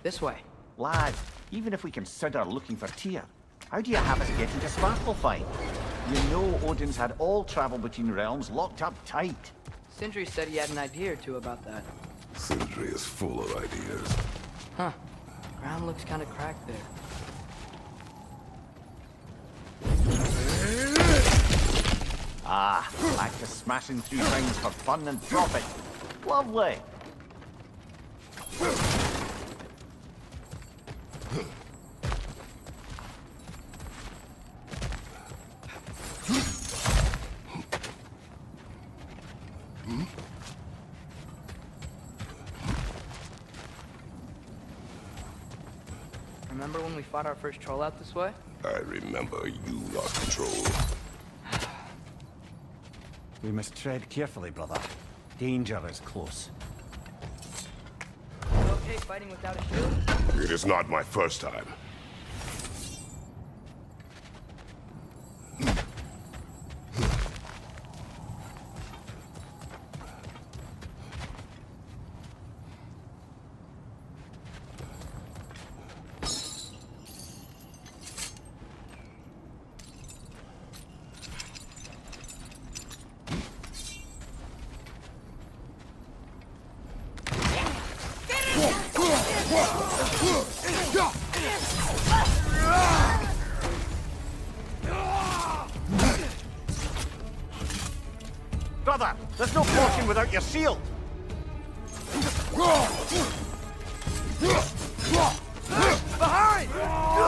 This way. Lad, even if we consider looking for Tyr, how do you have us get into Svartalfheim? You know Odin's had all travel between realms locked up tight. Sindri said he had an idea or two about that. Sindri is full of ideas. Huh. Ground looks kind of cracked there. Ah, back to smashing through things for fun and profit. Lovely. Remember when we fought our first troll out this way? I remember you lost control. We must tread carefully, brother. Danger is close. You okay fighting without a shield? It is not my first time. Brother, there's no fortune without your shield! Behind! Behind!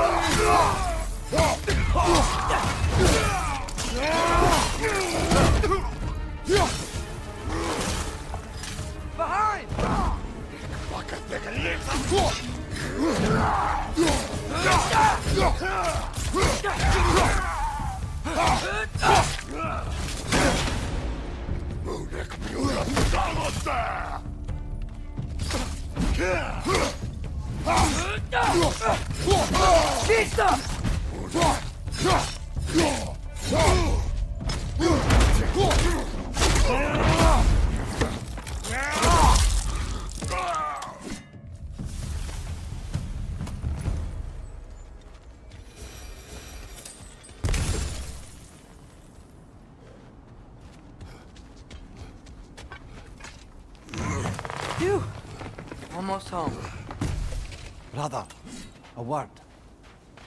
Phew! Almost home. Brother, a word.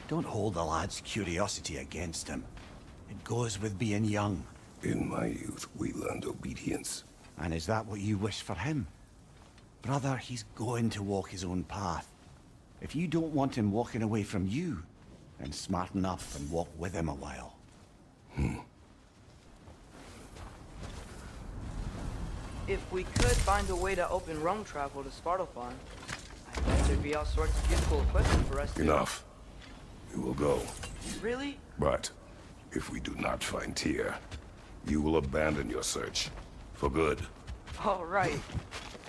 Don't hold the lad's curiosity against him. It goes with being young. In my youth, we learned obedience. And is that what you wish for him? Brother, he's going to walk his own path. If you don't want him walking away from you, then smarten up and walk with him a while. If we could find a way to open roam travel to Svartalfheim, I bet there'd be all sorts of useful equipment for us to... Enough. We will go. Really? But if we do not find Tyr, you will abandon your search. For good. All right.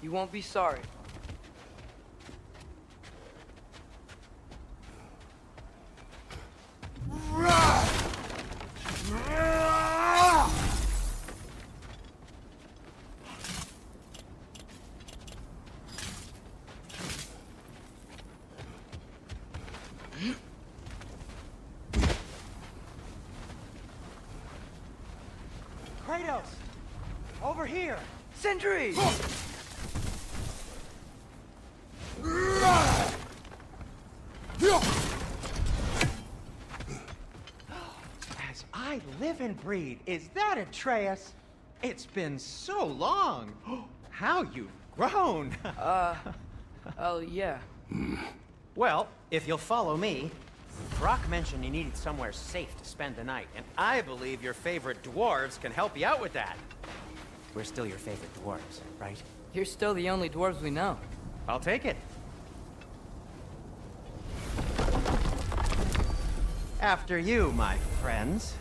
You won't be sorry. Kratos! Over here! Sindri! As I live and breathe, is that Atreus? It's been so long! How you've grown! Oh, yeah. Well, if you'll follow me, Brock mentioned you needed somewhere safe to spend the night, and I believe your favorite dwarves can help you out with that. We're still your favorite dwarves, right? You're still the only dwarves we know. I'll take it. After you, my friends.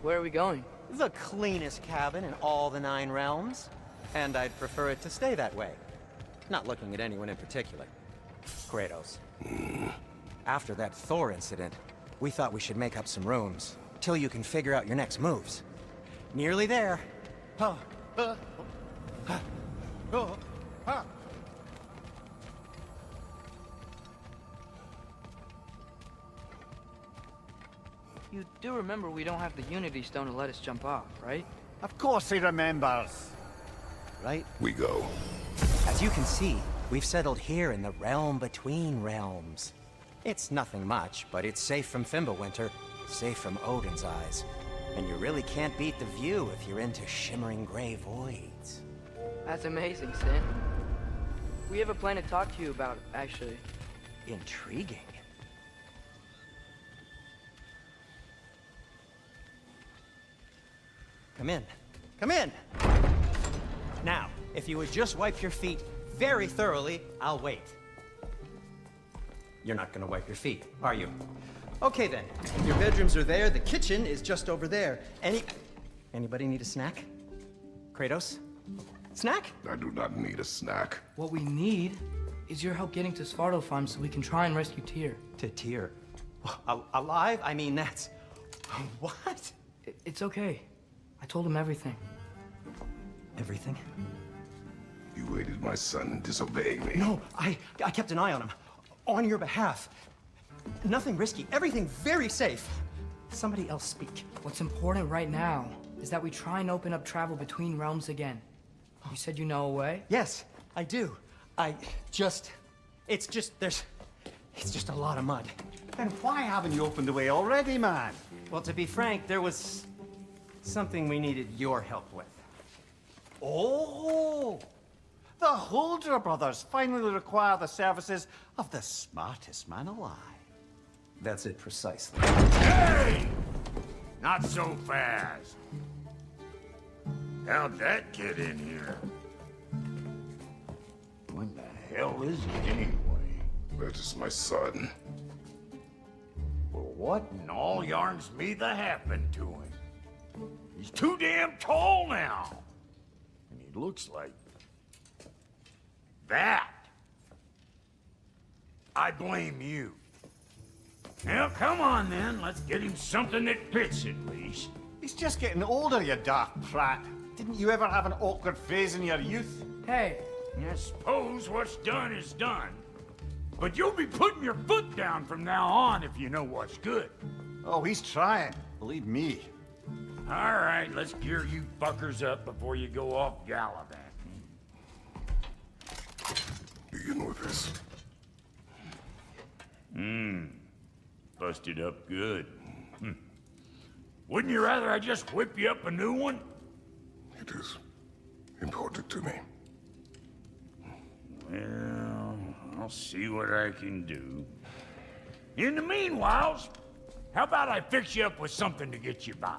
Where are we going? The cleanest cabin in all the 9 realms. And I'd prefer it to stay that way. Not looking at anyone in particular. Kratos. After that Thor incident, we thought we should make up some rooms, till you can figure out your next moves. Nearly there. You do remember we don't have the Unity Stone to let us jump off, right? Of course he remembers. Right? We go. As you can see, we've settled here in the realm between realms. It's nothing much, but it's safe from Fimbulwinter, safe from Odin's eyes. And you really can't beat the view if you're into shimmering gray voids. That's amazing, Sin. We have a plan to talk to you about, actually. Intriguing. Come in. Come in! Now, if you would just wipe your feet very thoroughly, I'll wait. You're not gonna wipe your feet, are you? Okay then. Your bedrooms are there, the kitchen is just over there. Anybody need a snack? Kratos? Snack? I do not need a snack. What we need is your help getting to Svartalfheim so we can try and rescue Tyr. To Tyr. Alive? I mean, that's... What? It's okay. I told him everything. Everything? You aided my son in disobeying me. No, I kept an eye on him. On your behalf. Nothing risky. Everything very safe. Somebody else speak. What's important right now is that we try and open up travel between realms again. You said you know a way? Yes, I do. It's just a lot of mud. Then why haven't you opened the way already, man? Well, to be frank, there was something we needed your help with. Oh! The Holder brothers finally require the services of the smartest man alive. That's it precisely. Hey! Not so fast. How'd that get in here? What the hell is it anyway? That is my son. Well, what in all yarns me that happened to him? He's too damn tall now. And he looks like... that. I blame you. Now, come on then. Let's get him something that fits at least. He's just getting older, you daft prat. Didn't you ever have an awkward phase in your youth? Hey, I suppose what's done is done. But you'll be putting your foot down from now on if you know what's good. Oh, he's trying. Believe me. All right, let's gear you fuckers up before you go off gallivanting. Begin with this. Busted up good. Wouldn't you rather I just whip you up a new one? It is important to me. Well, I'll see what I can do. In the meanwhile, how about I fix you up with something to get you by?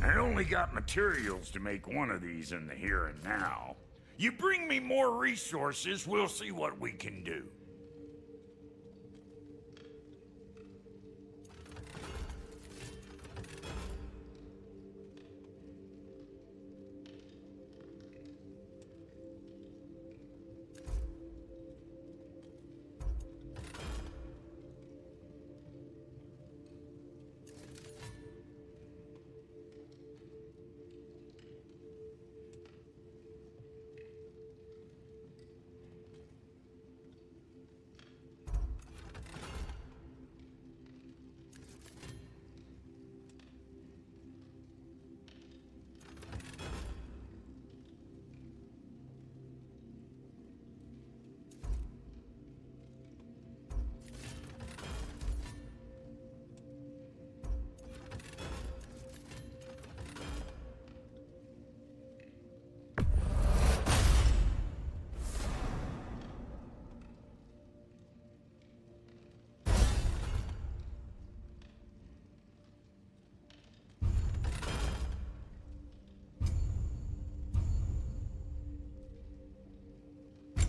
I only got materials to make one of these in the here and now. You bring me more resources, we'll see what we can do.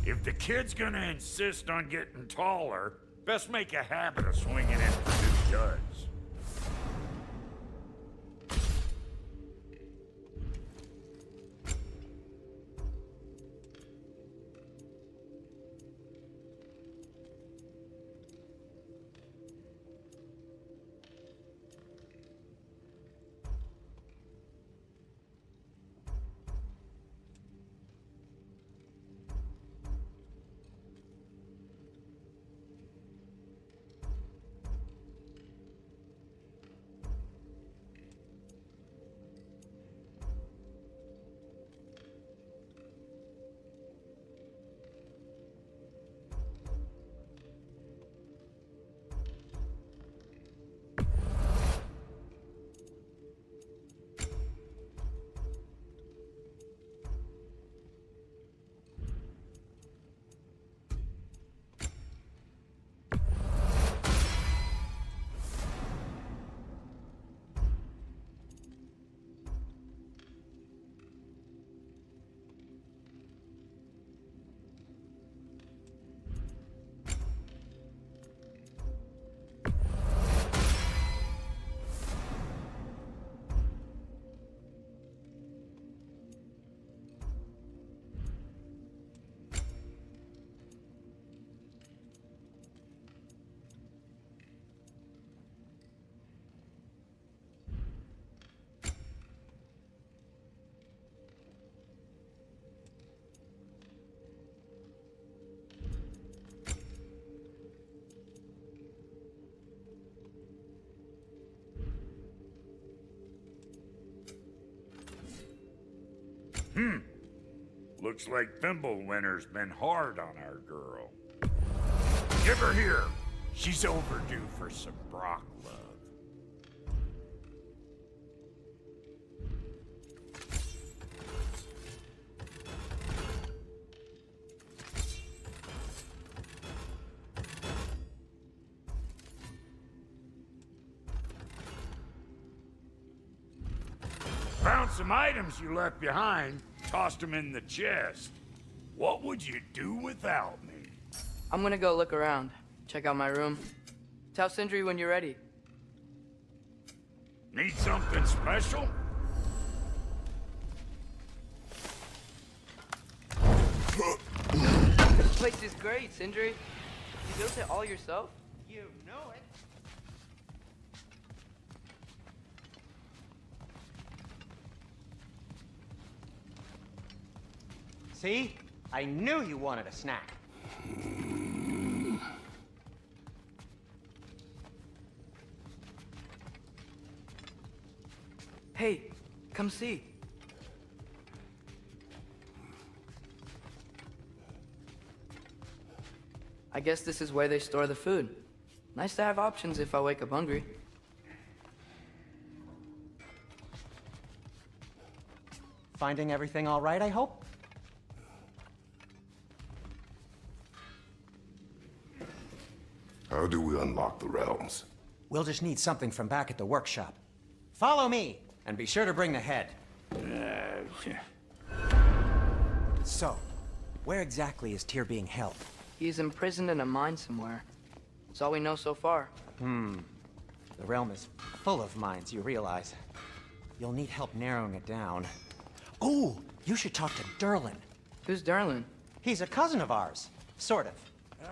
If the kid's gonna insist on getting taller, best make a habit of swinging in for new duds. Looks like Thimblewinter's been hard on our girl. Give her here. She's overdue for some Brock love. Found some items you left behind, tossed them in the chest. What would you do without me? I'm gonna go look around. Check out my room. Tell Sindri when you're ready. Need something special? This place is great, Sindri. You built it all yourself? You know it. See? I knew you wanted a snack. Hey, come see. I guess this is where they store the food. Nice to have options if I wake up hungry. Finding everything all right, I hope? How do we unlock the realms? We'll just need something from back at the workshop. Follow me, and be sure to bring the head. So, where exactly is Tyr being held? He's imprisoned in a mine somewhere. That's all we know so far. The realm is full of mines, you realize. You'll need help narrowing it down. Oh, you should talk to Durlin. Who's Darlin? He's a cousin of ours, sort of.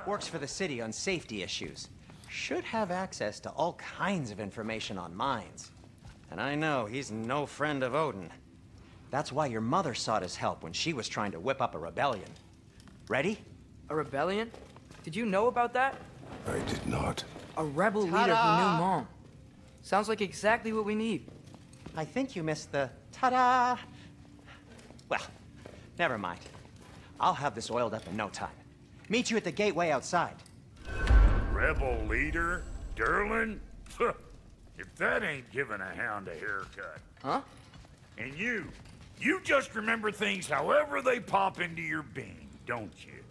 Works for the city on safety issues. Should have access to all kinds of information on mines. And I know he's no friend of Odin. That's why your mother sought his help when she was trying to whip up a rebellion. Ready? A rebellion? Did you know about that? I did not. A rebel leader who knew Mom. Sounds like exactly what we need. I think you missed the ta-da. Well, never mind. I'll have this oiled up in no time. Meet you at the gateway outside. Rebel leader? Durlin? If that ain't giving a hound a haircut. Huh? And you just remember things however they pop into your being, don't you?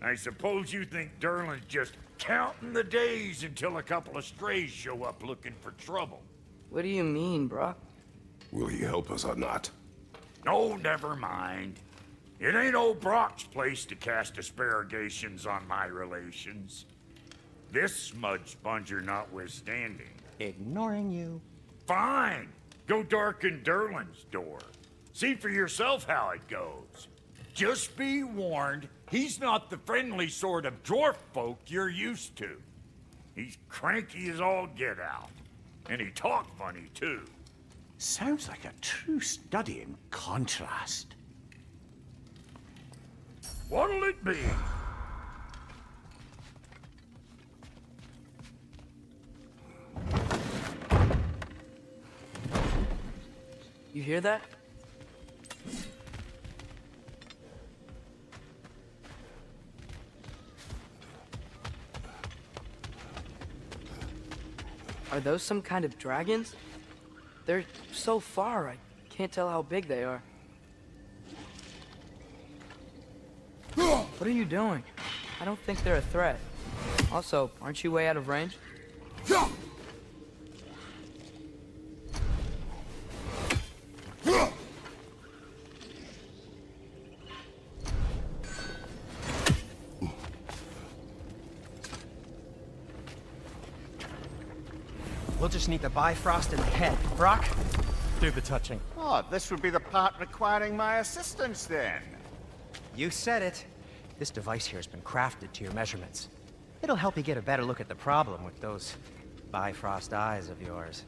I suppose you think Durlin's just counting the days until a couple of strays show up looking for trouble. What do you mean, Brock? Will he help us or not? Oh, never mind. It ain't old Brock's place to cast aspersions on my relations. This smudge sponger notwithstanding. Ignoring you. Fine. Go darken Durlin's door. See for yourself how it goes. Just be warned, he's not the friendly sort of dwarf folk you're used to. He's cranky as all get out. And he talk funny, too. Sounds like a true study in contrast. What'll it be? You hear that? Are those some kind of dragons? They're so far, I can't tell how big they are. What are you doing? I don't think they're a threat. Also, aren't you way out of range? We'll just need the Bifrost in the head. Brock, do the touching. Oh, this would be the part requiring my assistance then. You said it. This device here has been crafted to your measurements. It'll help you get a better look at the problem with those Bifrost eyes of yours.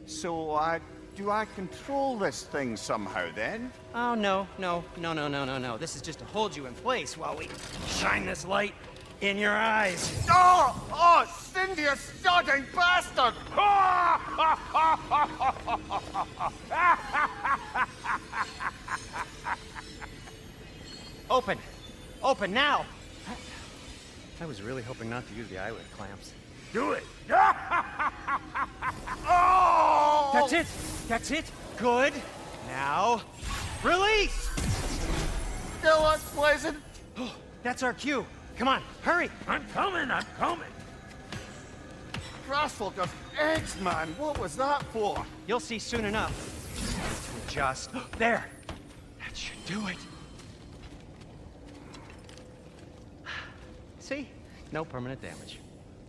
So, do I control this thing somehow then? Oh, no. This is just to hold you in place while we shine this light in your eyes. Oh, Cindy, you sodding bastard! Open! Open now! I was really hoping not to use the eyelid clamps. Do it! Oh! That's it! That's it! Good! Now, release! Still unpleasant. That's our cue. Come on, hurry! I'm coming, I'm coming! Grassful of eggs, man. What was that for? You'll see soon enough. Just there. That should do it. See? No permanent damage.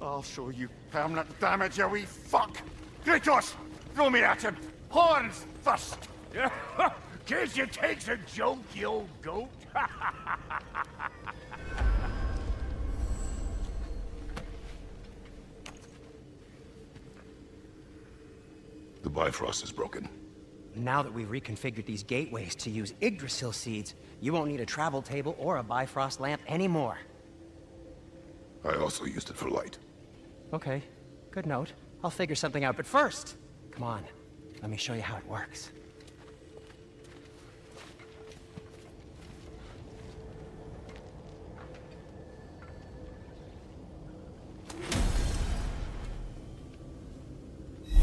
I'll show you permanent damage, you wee fuck. Kratos, throw me at him. Horns first. Guess you takes a joke, you old goat. The Bifrost is broken. Now that we've reconfigured these gateways to use Yggdrasil seeds, you won't need a travel table or a Bifrost lamp anymore. I also used it for light. Okay, good note. I'll figure something out, but first, come on, let me show you how it works.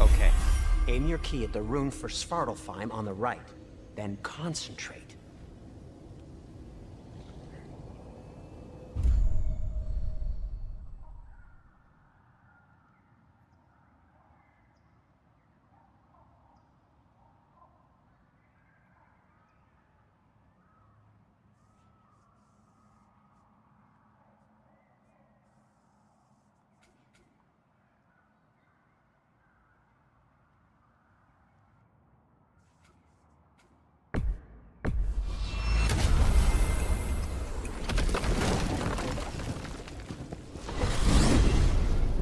Okay, aim your key at the rune for Svartalfheim on the right, then concentrate.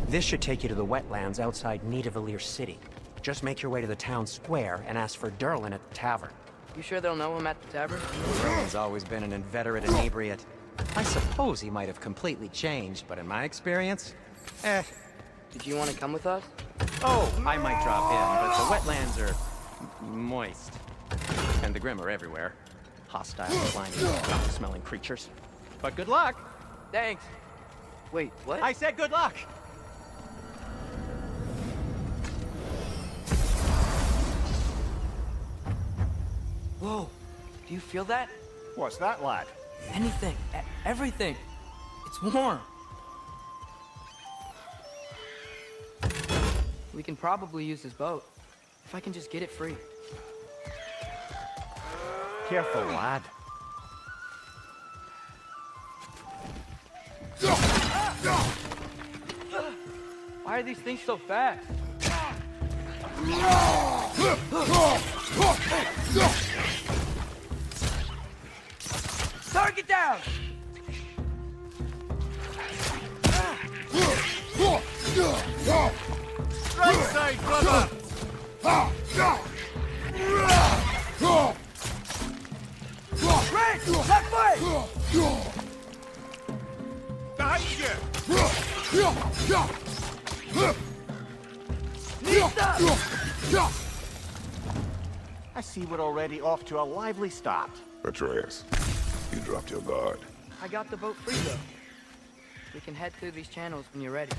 This should take you to the wetlands outside Nidavellir City. Just make your way to the town square and ask for Durlin at the tavern. You sure they'll know him at the tavern? Durlin's always been an inveterate inebriate. I suppose he might have completely changed, but in my experience, Did you want to come with us? Oh, I might drop in, but the wetlands are moist. And the Grim are everywhere. Hostile, slimy, foul-smelling creatures. But good luck! Thanks. Wait, what? I said good luck! Whoa, do you feel that? What's that, lad? Anything, everything. It's warm. We can probably use this boat. If I can just get it free. Careful, lad. Why are these things so fast? Target down! Right side, brother! Right! Left foot! Behind you! Knees up! I see we're already off to a lively start. Atreus, you dropped your guard. I got the boat free though. We can head through these channels when you're ready.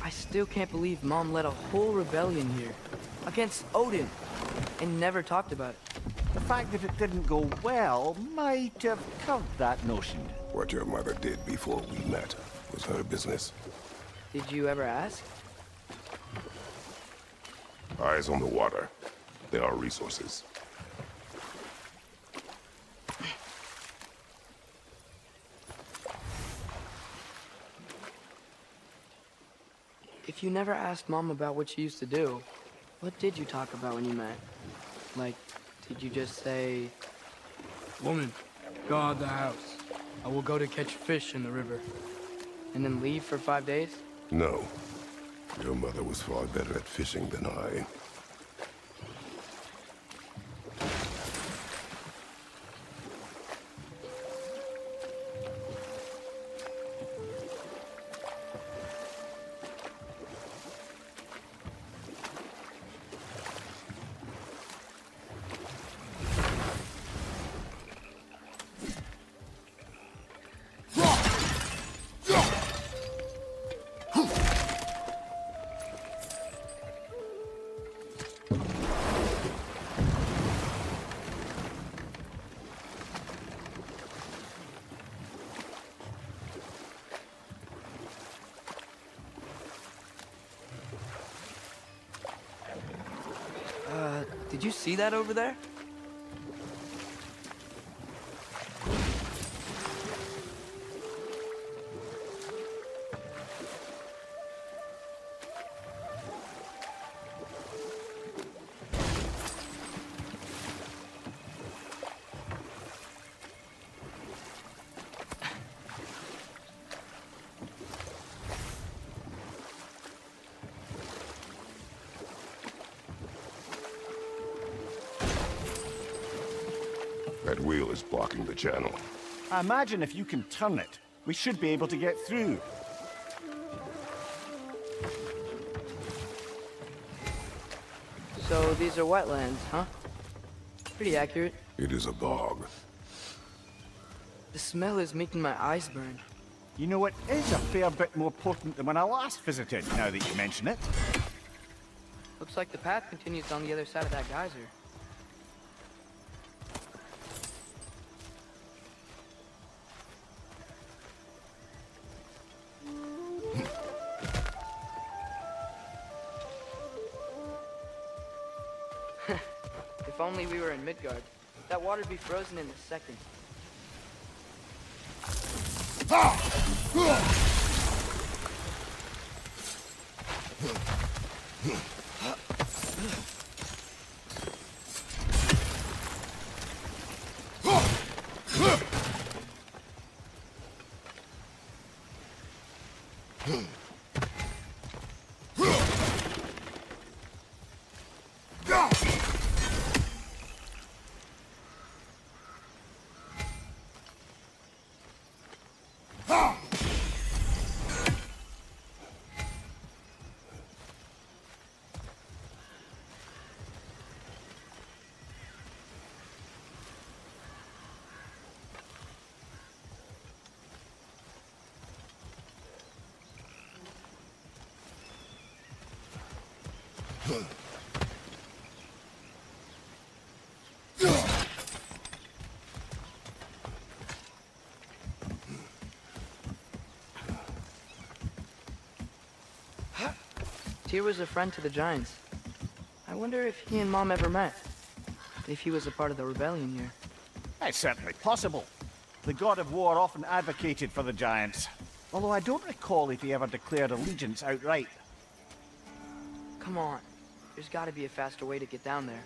I still can't believe Mom led a whole rebellion here. Against Odin. And never talked about it. The fact that it didn't go well might have covered that notion. What your mother did before we met was her business. Did you ever ask? Eyes on the water. There are resources. If you never asked Mom about what she used to do, what did you talk about when you met? Like, did you just say... Woman, guard the house. I will go to catch fish in the river. And then leave for 5 days? No. Your mother was far better at fishing than I. Did you see that over there? That wheel is blocking the channel. I imagine if you can turn it, we should be able to get through. So these are wetlands, huh? Pretty accurate. It is a bog. The smell is making my eyes burn. You know, it is a fair bit more potent than when I last visited, now that you mention it. Looks like the path continues on the other side of that geyser. If only we were in Midgard. That water'd be frozen in a second. Tyr was a friend to the Giants. I wonder if he and Mom ever met. If he was a part of the rebellion here. It's certainly possible. The god of war often advocated for the Giants. Although I don't recall if he ever declared allegiance outright. Come on. There's gotta be a faster way to get down there.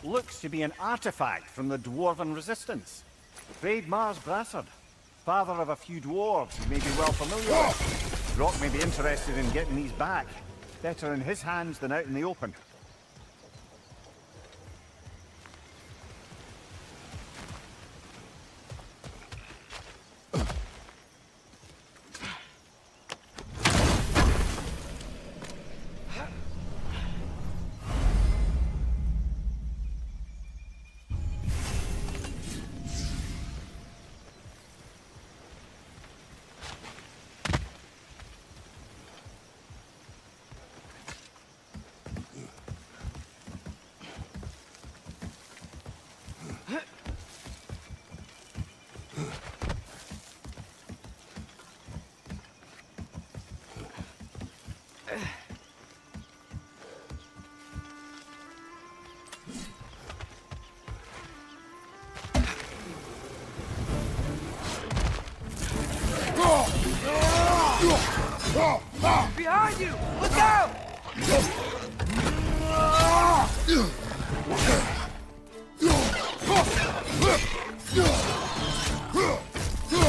looks to be an artifact from the Dwarven Resistance. Braid Mars Brassard, father of a few dwarves you may be well familiar with. Rock may be interested in getting these back. Better in his hands than out in the open. Behind you! Look out!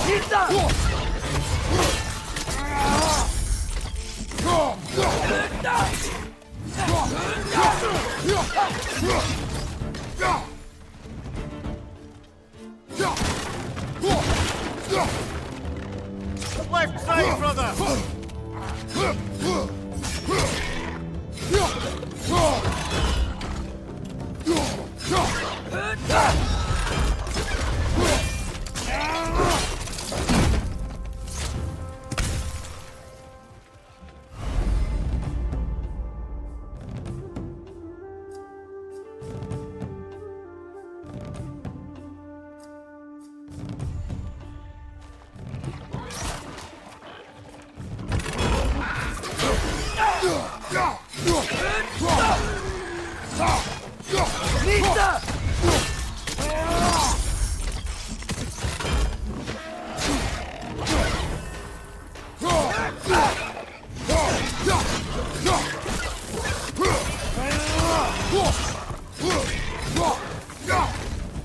He's up! Left side, brother!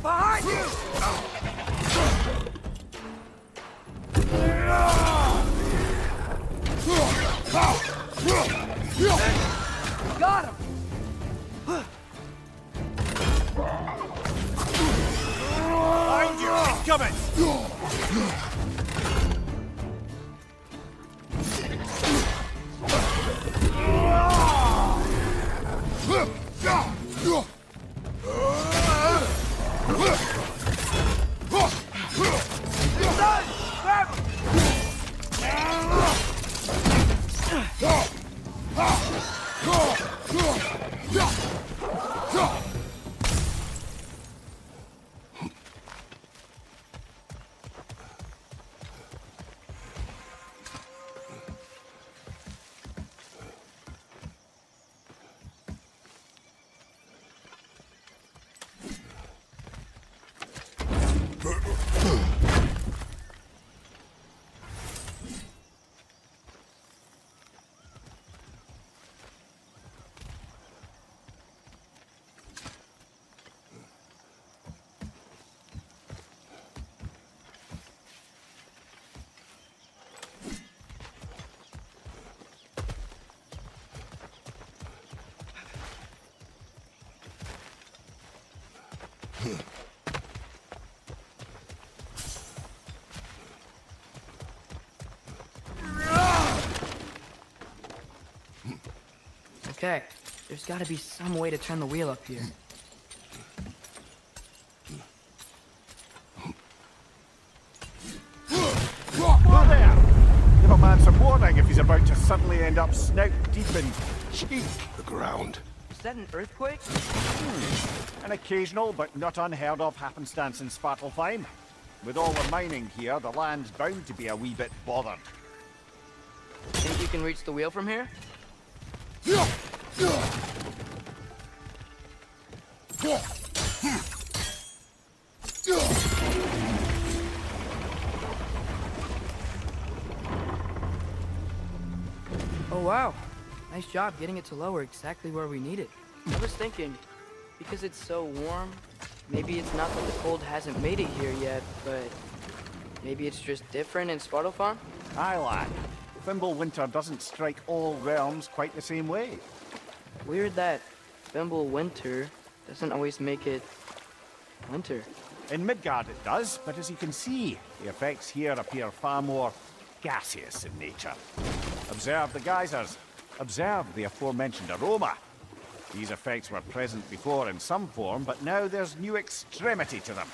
Behind you! Got him! Behind you! Incoming! Grab him! Okay, there's gotta be some way to turn the wheel up here. Whoa there! Give a man some warning if he's about to suddenly end up snout deep in cheek. The ground. Is that an earthquake? An occasional but not unheard of happenstance in Svartalfheim. With all the mining here, the land's bound to be a wee bit bothered. Think you can reach the wheel from here? Oh wow, nice job getting it to lower exactly where we need it. I was thinking, Because it's so warm? Maybe it's not that the cold hasn't made it here yet, but maybe it's just different in Svartalfheim? Aye, lad. Winter doesn't strike all realms quite the same way. Weird that Winter doesn't always make it winter. In Midgard it does, but as you can see, the effects here appear far more gaseous in nature. Observe the geysers. Observe the aforementioned aroma. These effects were present before in some form, but now there's new extremity to them.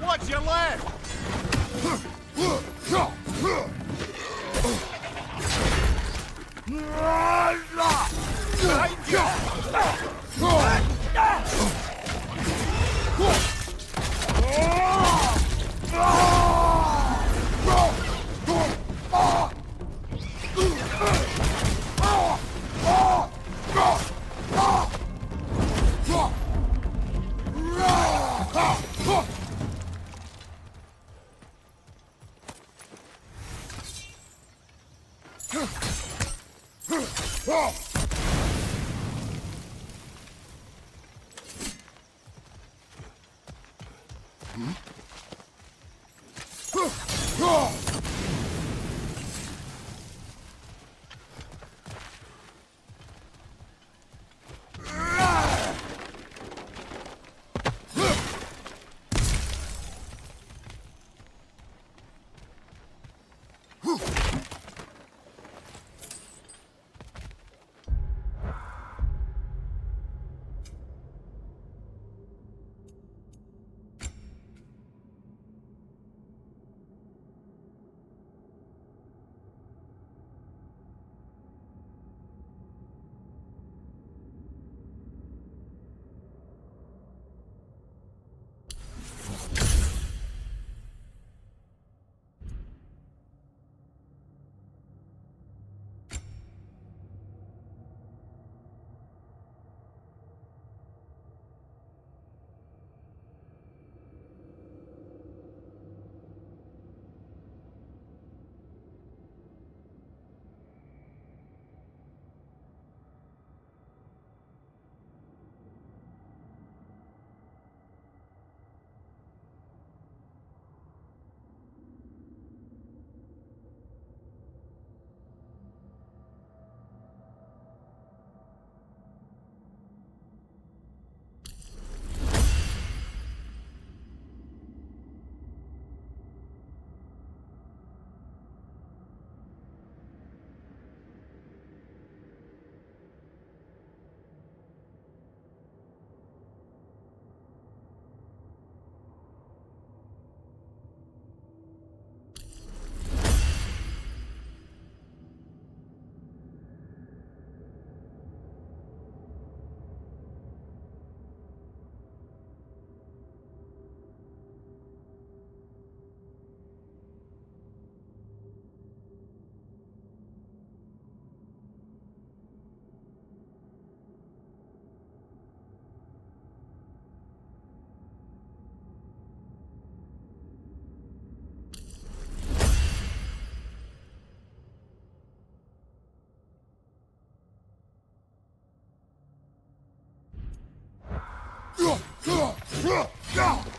What's your left?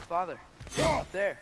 Father, up there.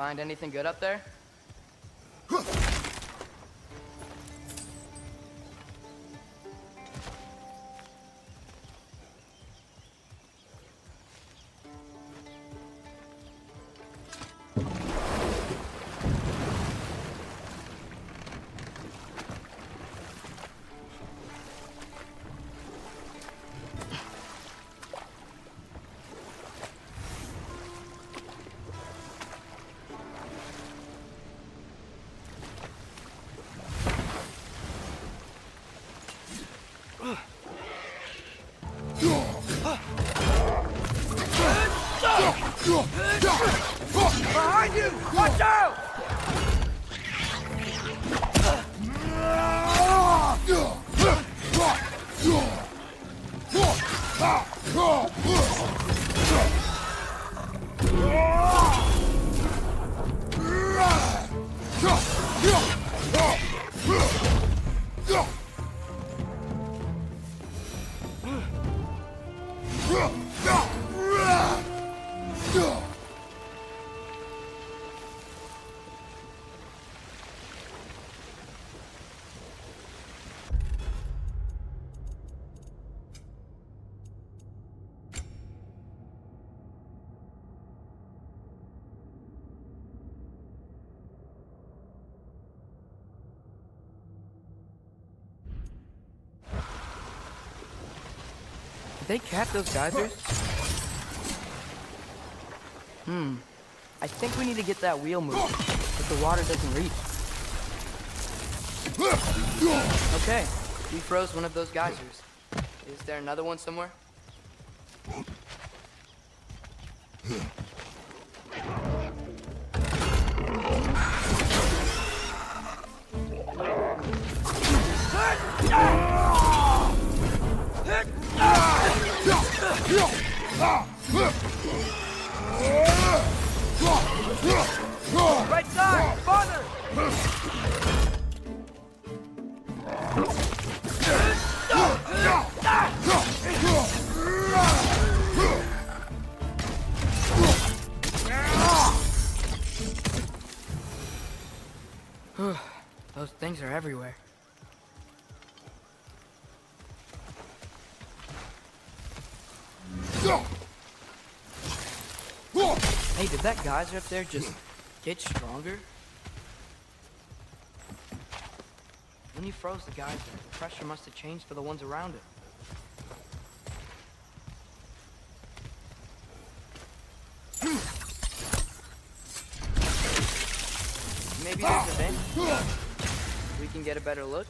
find anything good up there? Behind you! Watch out! Did they cap those geysers? I think we need to get that wheel moving, but the water doesn't reach. Okay, we froze one of those geysers. Is there another one somewhere? Right side! Farther! Those things are everywhere. Hey, did that geyser up there just get stronger? When you froze the geyser, the pressure must have changed for the ones around it. Maybe there's a vent? We can get a better look?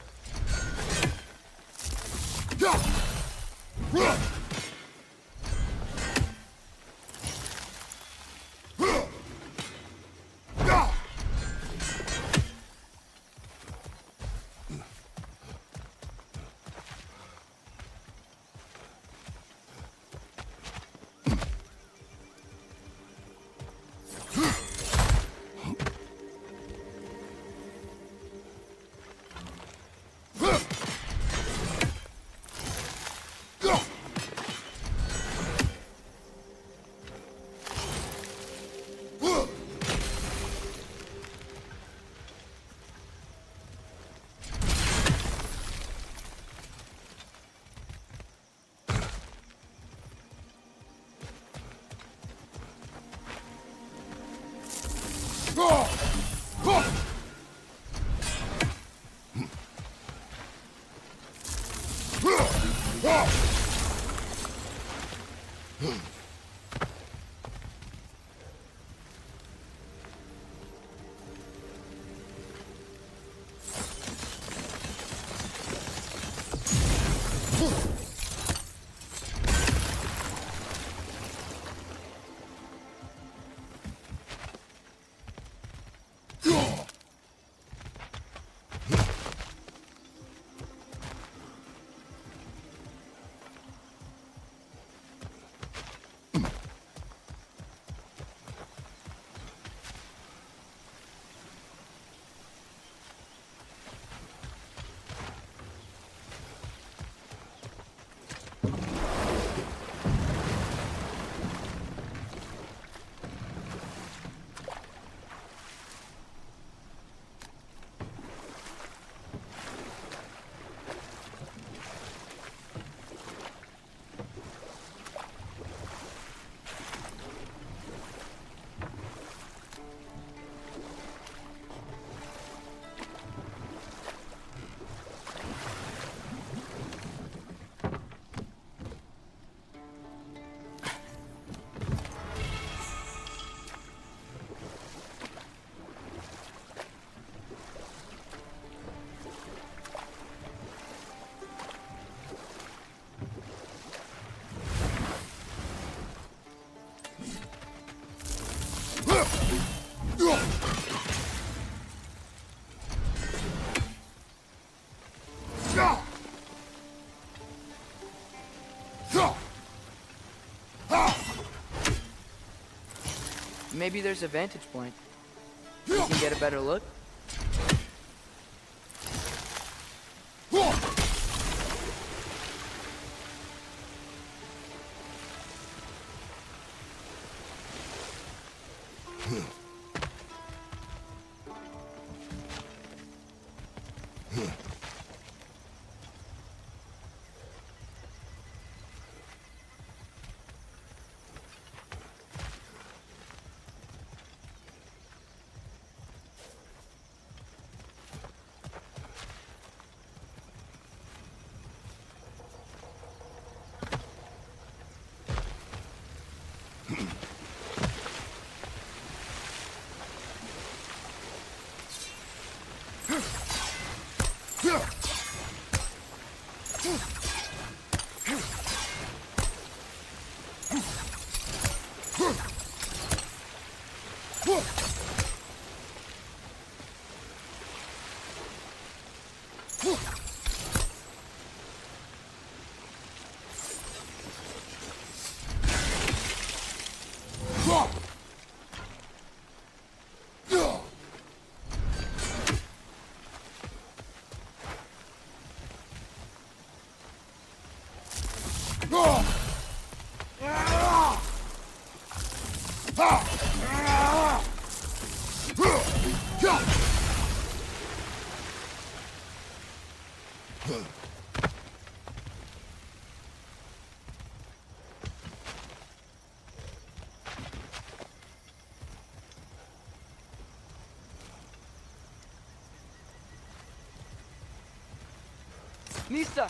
Maybe there's a vantage point. We can get a better look. Mista!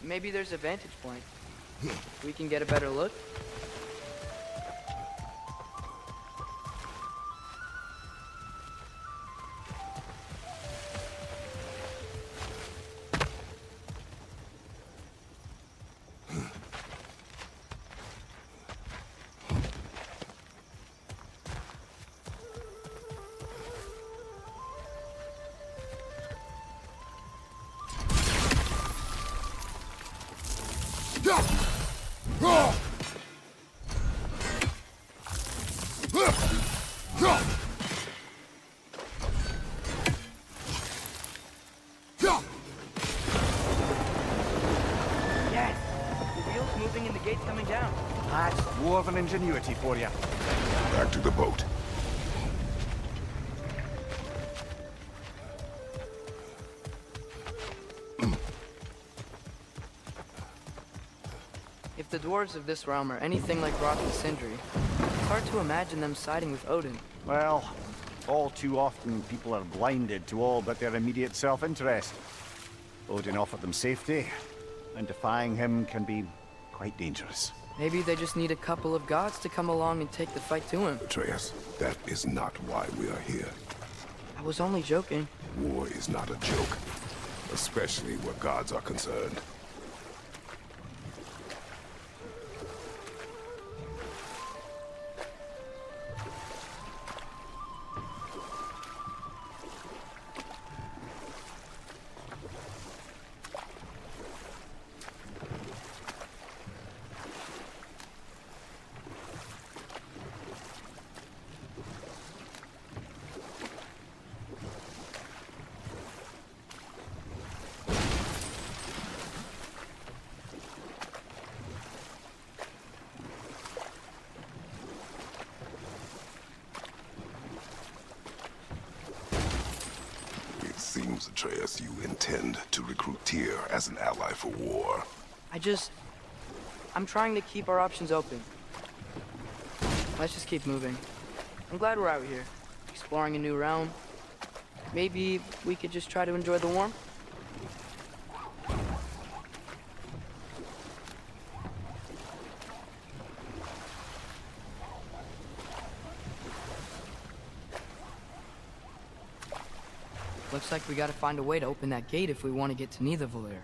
Maybe there's a vantage point. We can get a better look. Yes! The wheel's moving and the gate's coming down. That's dwarven ingenuity for you. Back to the boat. If the dwarves of this realm are anything like Rock and Sindri, it's hard to imagine them siding with Odin. Well, all too often people are blinded to all but their immediate self-interest. Odin offered them safety, and defying him can be quite dangerous. Maybe they just need a couple of gods to come along and take the fight to him. Atreus, that is not why we are here. I was only joking. War is not a joke, especially where gods are concerned. Seems, Atreus, you intend to recruit Tyr as an ally for war. I'm trying to keep our options open. Let's just keep moving. I'm glad we're out here, exploring a new realm. Maybe we could just try to enjoy the warmth? Looks like we gotta find a way to open that gate if we want to get to Nidavellir.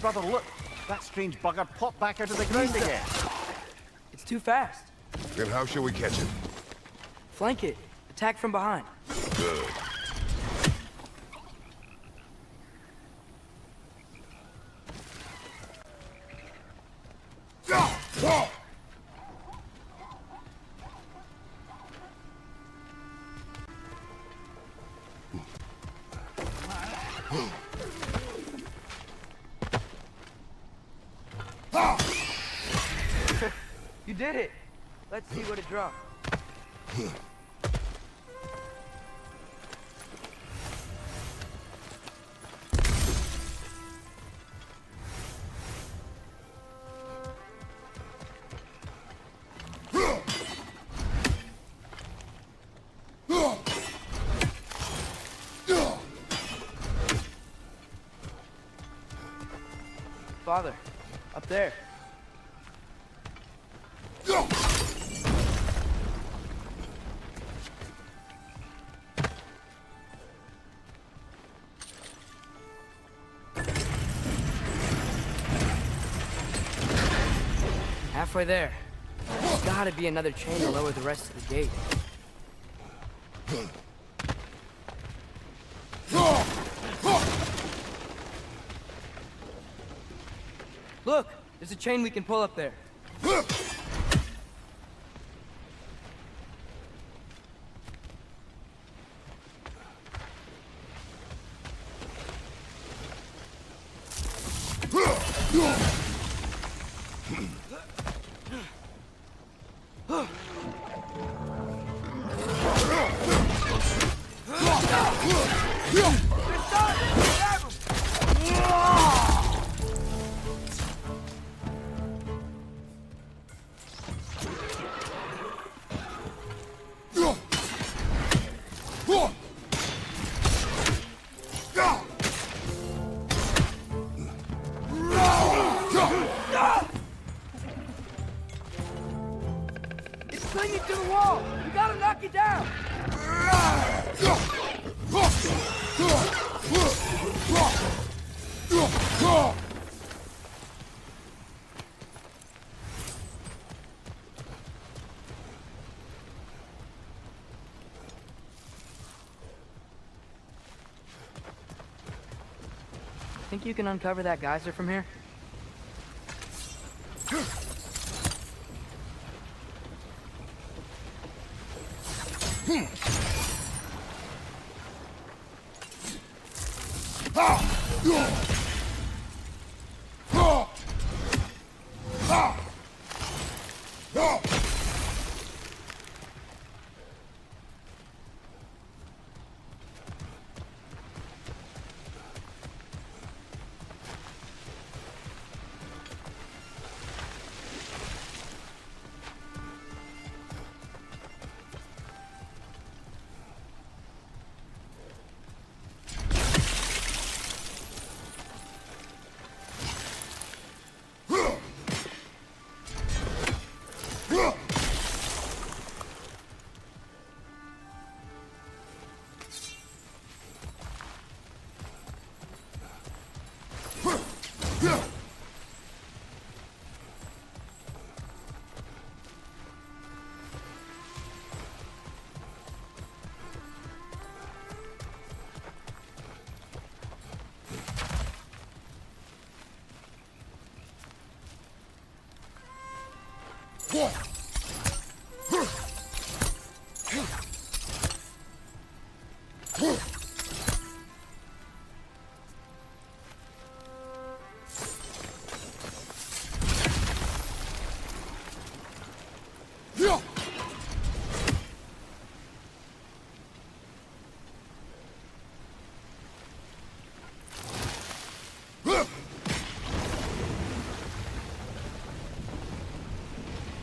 Brother, look! That strange bugger popped back out of the ground again. It's too fast. Then how shall we catch it? Flank it. Attack from behind. Good. You did it. Let's see what it dropped. Father, up there. Halfway there. There's gotta be another chain to lower the rest of the gate. Look! There's a chain we can pull up there. It's clinging to the wall! You gotta knock it down! Think you can uncover that geyser from here?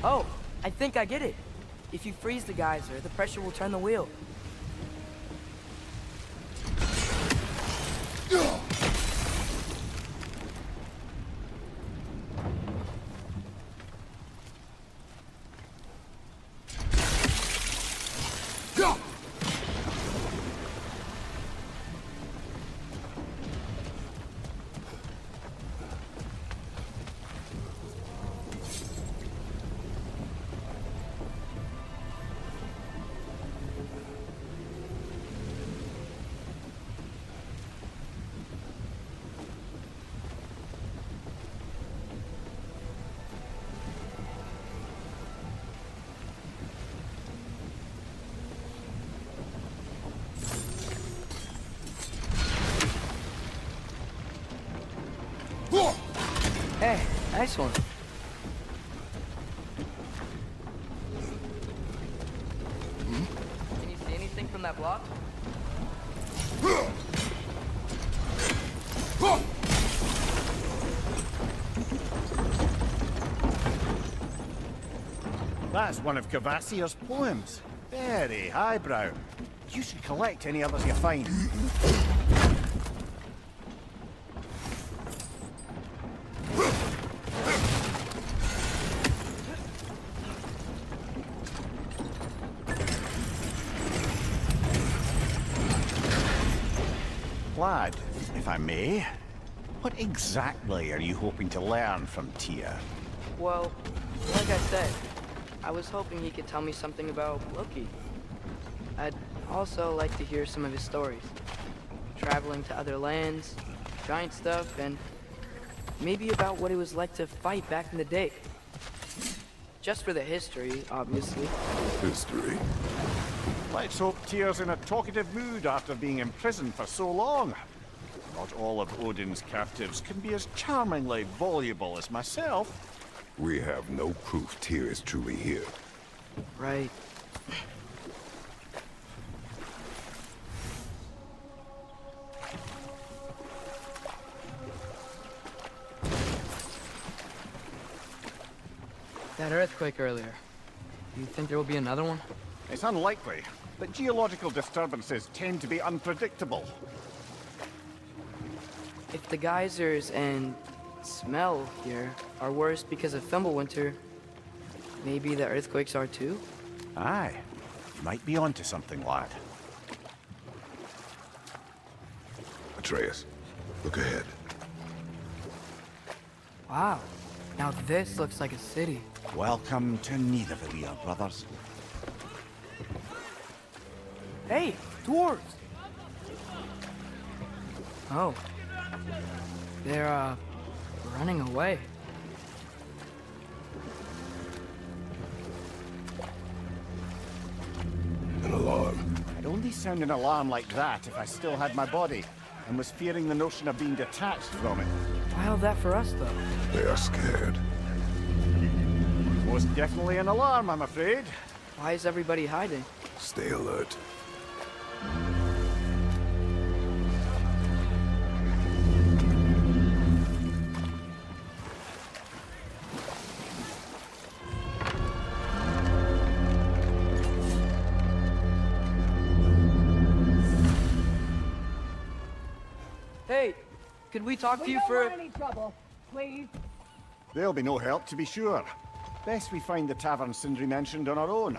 Oh, I think I get it. If you freeze the geyser, the pressure will turn the wheel. Nice one. Can you see anything from that block? That's one of Cavassier's poems. Very highbrow. You should collect any others you find. Lad, if I may, what exactly are you hoping to learn from Tyr? Well, like I said, I was hoping he could tell me something about Loki. I'd also like to hear some of his stories. Traveling to other lands, giant stuff, and maybe about what it was like to fight back in the day. Just for the history, obviously. History. Let's hope Tyr's in a talkative mood after being imprisoned for so long. Not all of Odin's captives can be as charmingly voluble as myself. We have no proof Tyr is truly here. Right. That earthquake earlier. Do you think there will be another one? It's unlikely, but geological disturbances tend to be unpredictable. If the geysers and smell here are worse because of Fimbulwinter, maybe the earthquakes are too? Aye, you might be onto something, lad. Atreus, look ahead. Wow. Now this looks like a city. Welcome to Nidavellir, brothers. Hey, dwarves! Oh. They're, running away. An alarm. I'd only sound an alarm like that if I still had my body, and was fearing the notion of being detached from it. Why all that for us, though? They are scared. Most definitely an alarm, I'm afraid. Why is everybody hiding? Stay alert. Hey, could we talk to you don't for... want any trouble, please. There'll be no help, to be sure. Best we find the tavern Sindri mentioned on our own.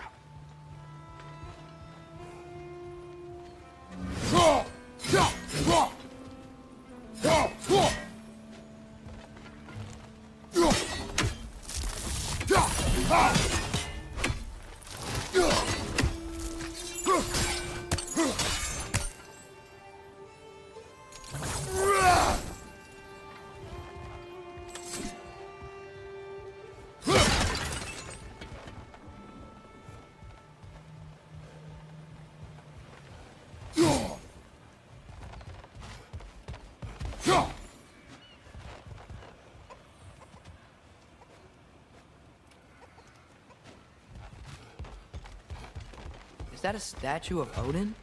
Is that a statue of Odin?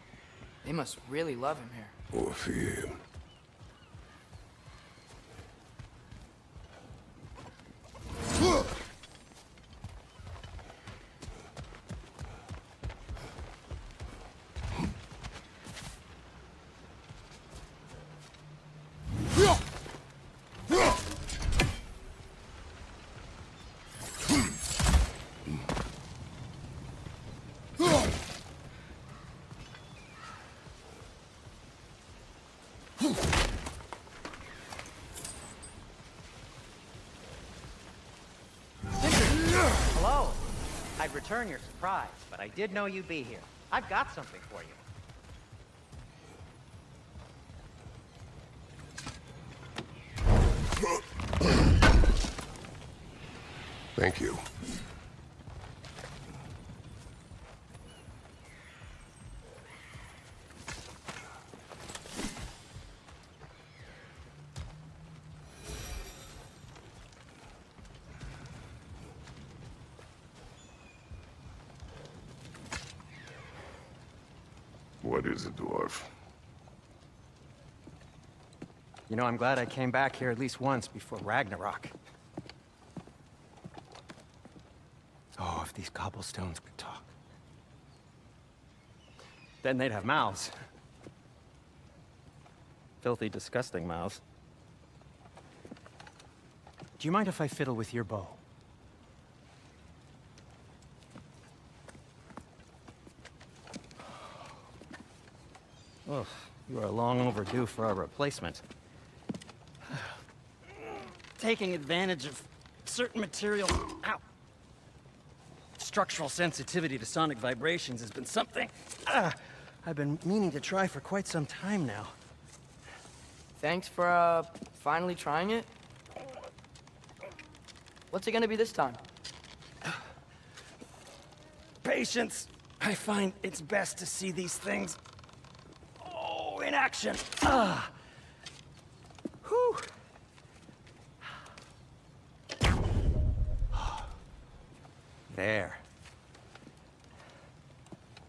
They must really love him here. Or fear him. Hello. I'd return your surprise, but I did know you'd be here. I've got something for you. Thank you. What is it, dwarf? You know, I'm glad I came back here at least once before Ragnarok. Oh, if these cobblestones could talk. Then they'd have mouths. Filthy, disgusting mouths. Do you mind if I fiddle with your bow? Oh, you are long overdue for a replacement. Taking advantage of certain material. Ow! Structural sensitivity to sonic vibrations has been something I've been meaning to try for quite some time now. Thanks for, finally trying it. What's it gonna be this time? Patience. I find it's best to see these things, in action. Whew. There.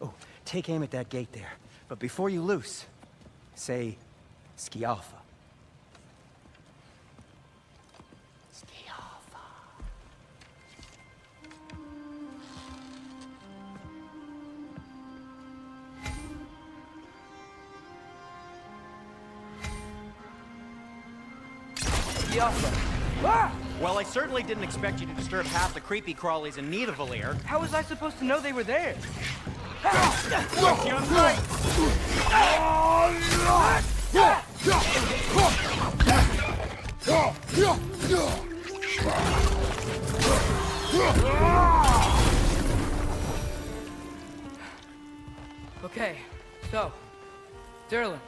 Oh, take aim at that gate there. But before you loose, say, Skialfa. Skialfa. Ah! Well, I certainly didn't expect you to disturb half the creepy crawlies in Nidavellir. How was I supposed to know they were there? Okay, so, Durlin.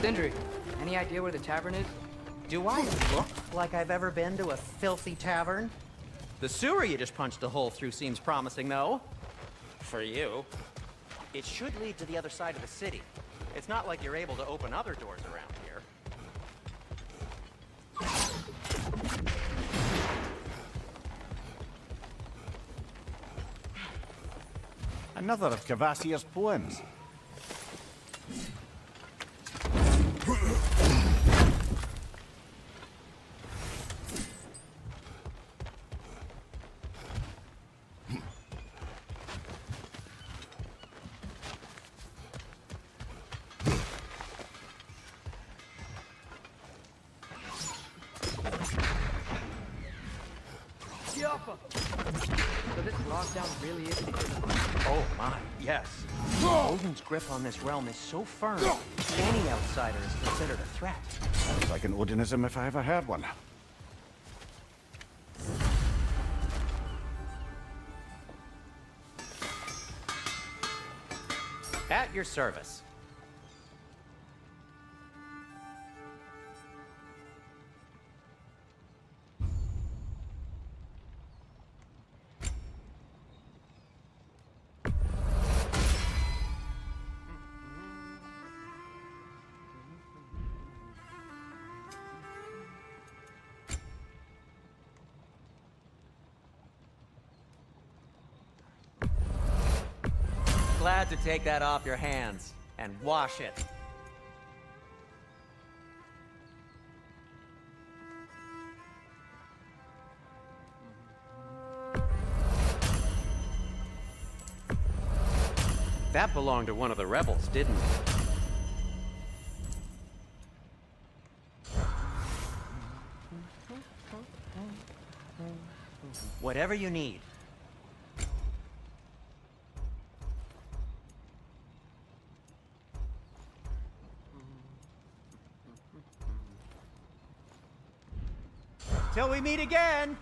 Sindri, any idea where the tavern is? Do I look like I've ever been to a filthy tavern? The sewer you just punched a hole through seems promising, though. For you. It should lead to the other side of the city. It's not like you're able to open other doors around here. Another of Cavassier's poems. So this lockdown really is because Oh my, yes. Odin's grip on this realm is so firm, any outsider is considered a threat. Sounds like an Odinism if I ever heard one. At your service. Glad to take that off your hands and wash it. That belonged to one of the rebels, didn't it? Whatever you need. Till we meet again!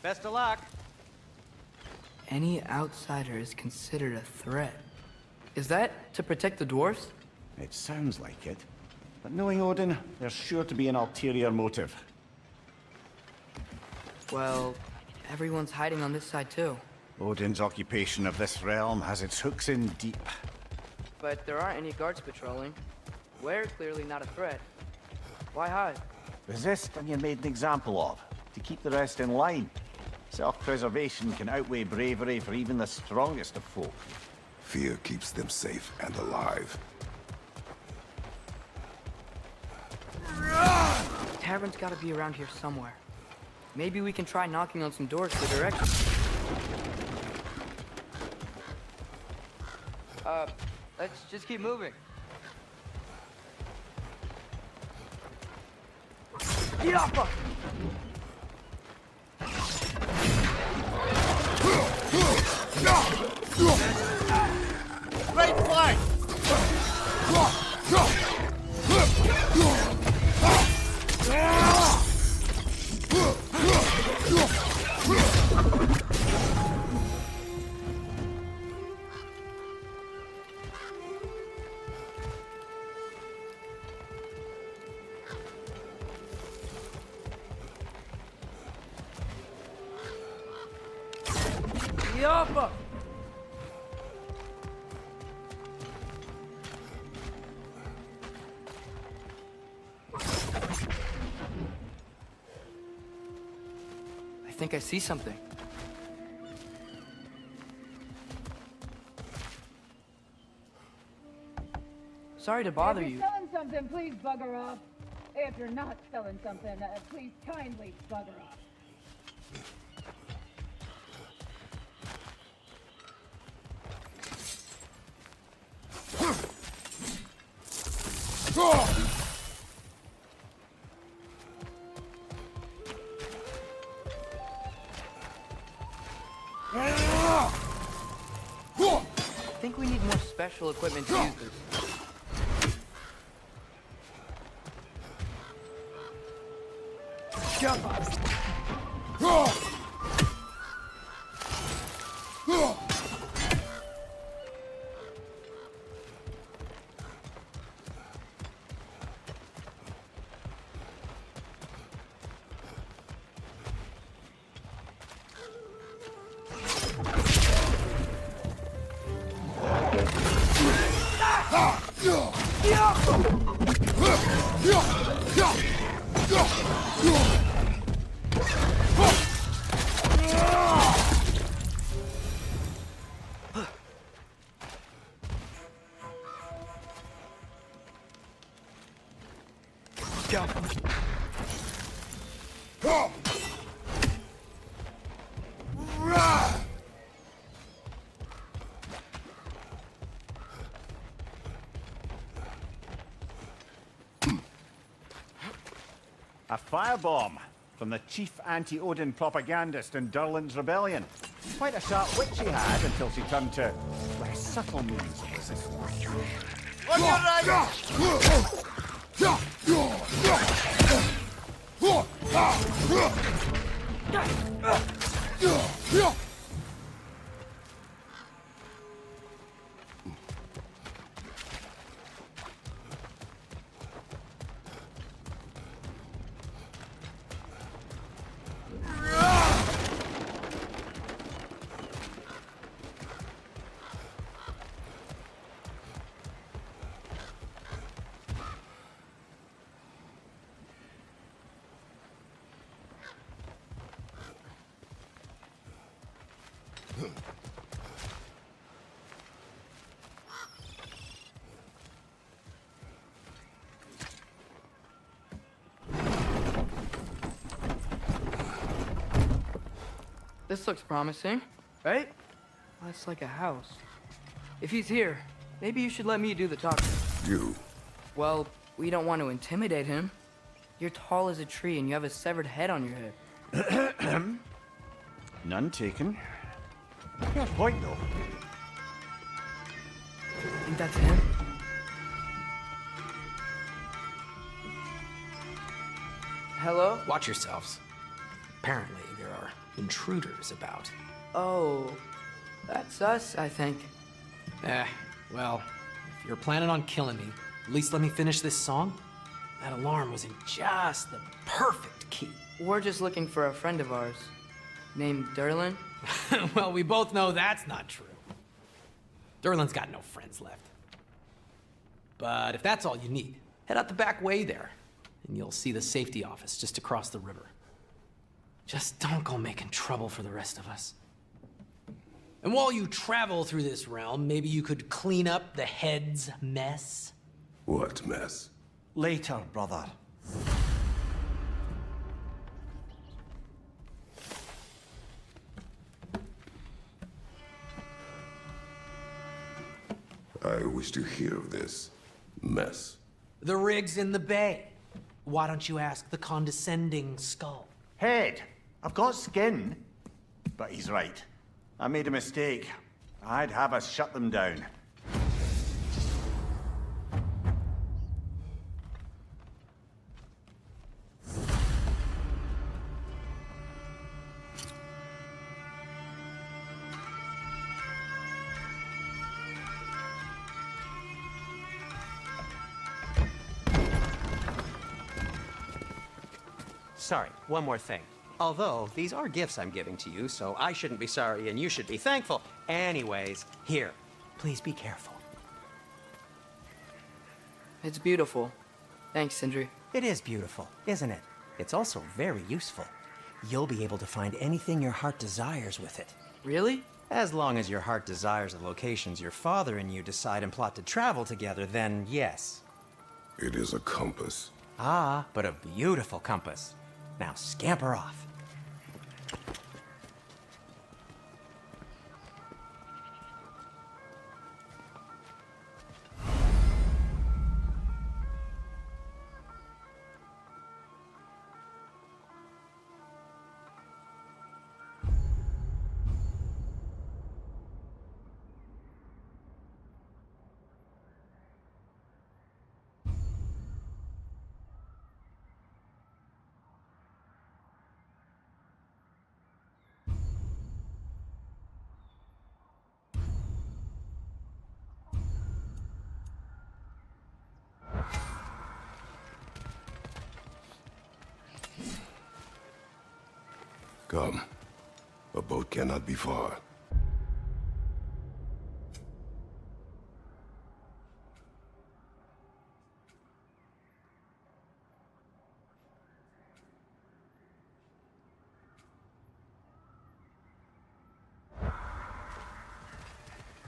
Best of luck. Any outsider is considered a threat. Is that to protect the dwarves? It sounds like it. But knowing Odin, there's sure to be an ulterior motive. Well, everyone's hiding on this side too. Odin's occupation of this realm has its hooks in deep. But there aren't any guards patrolling. We're clearly not a threat. Why hide? Resist and you're made an example of, to keep the rest in line. Self-preservation can outweigh bravery for even the strongest of folk. Fear keeps them safe and alive. The tavern's gotta be around here somewhere. Maybe we can try knocking on some doors for directions. Let's just keep moving. Yappa! Right flank! Yappa! I think I see something. Sorry to bother If you. you're selling something, please bugger off. If you're not selling something, please kindly bugger off. I think we need more special equipment to use this. Jump up! A firebomb from the chief anti-Odin propagandist in Durlin's rebellion. Quite a sharp wit she had until she turned to less subtle means of resistance. On your right! This looks promising, right? That's like a house. If he's here, maybe you should let me do the talking. You. Well, we don't want to intimidate him. You're tall as a tree and you have a severed head on your head. None taken. Fair point, though. Think that's him? Hello? Watch yourselves. Apparently, there are intruders about. Oh, that's us, I think. Well, if you're planning on killing me, at least let me finish this song. That alarm was in just the perfect key. We're just looking for a friend of ours named Derlin. Well, we both know that's not true. Derlin's got no friends left. But if that's all you need, head out the back way there, and you'll see the safety office just across the river. Just don't go making trouble for the rest of us. And while you travel through this realm, maybe you could clean up the head's mess? What mess? Later, brother. I wish to hear of this mess. The rig's in the bay. Why don't you ask the condescending skull? Head, I've got skin. But he's right. I made a mistake. I'd have us shut them down. Sorry, one more thing. Although, these are gifts I'm giving to you, so I shouldn't be sorry and you should be thankful. Anyways, here, please be careful. It's beautiful. Thanks, Sindri. It is beautiful, isn't it? It's also very useful. You'll be able to find anything your heart desires with it. Really? As long as your heart desires the locations your father and you decide and plot to travel together, then yes. It is a compass. Ah, but a beautiful compass. Now scamper off. Come. A boat cannot be far.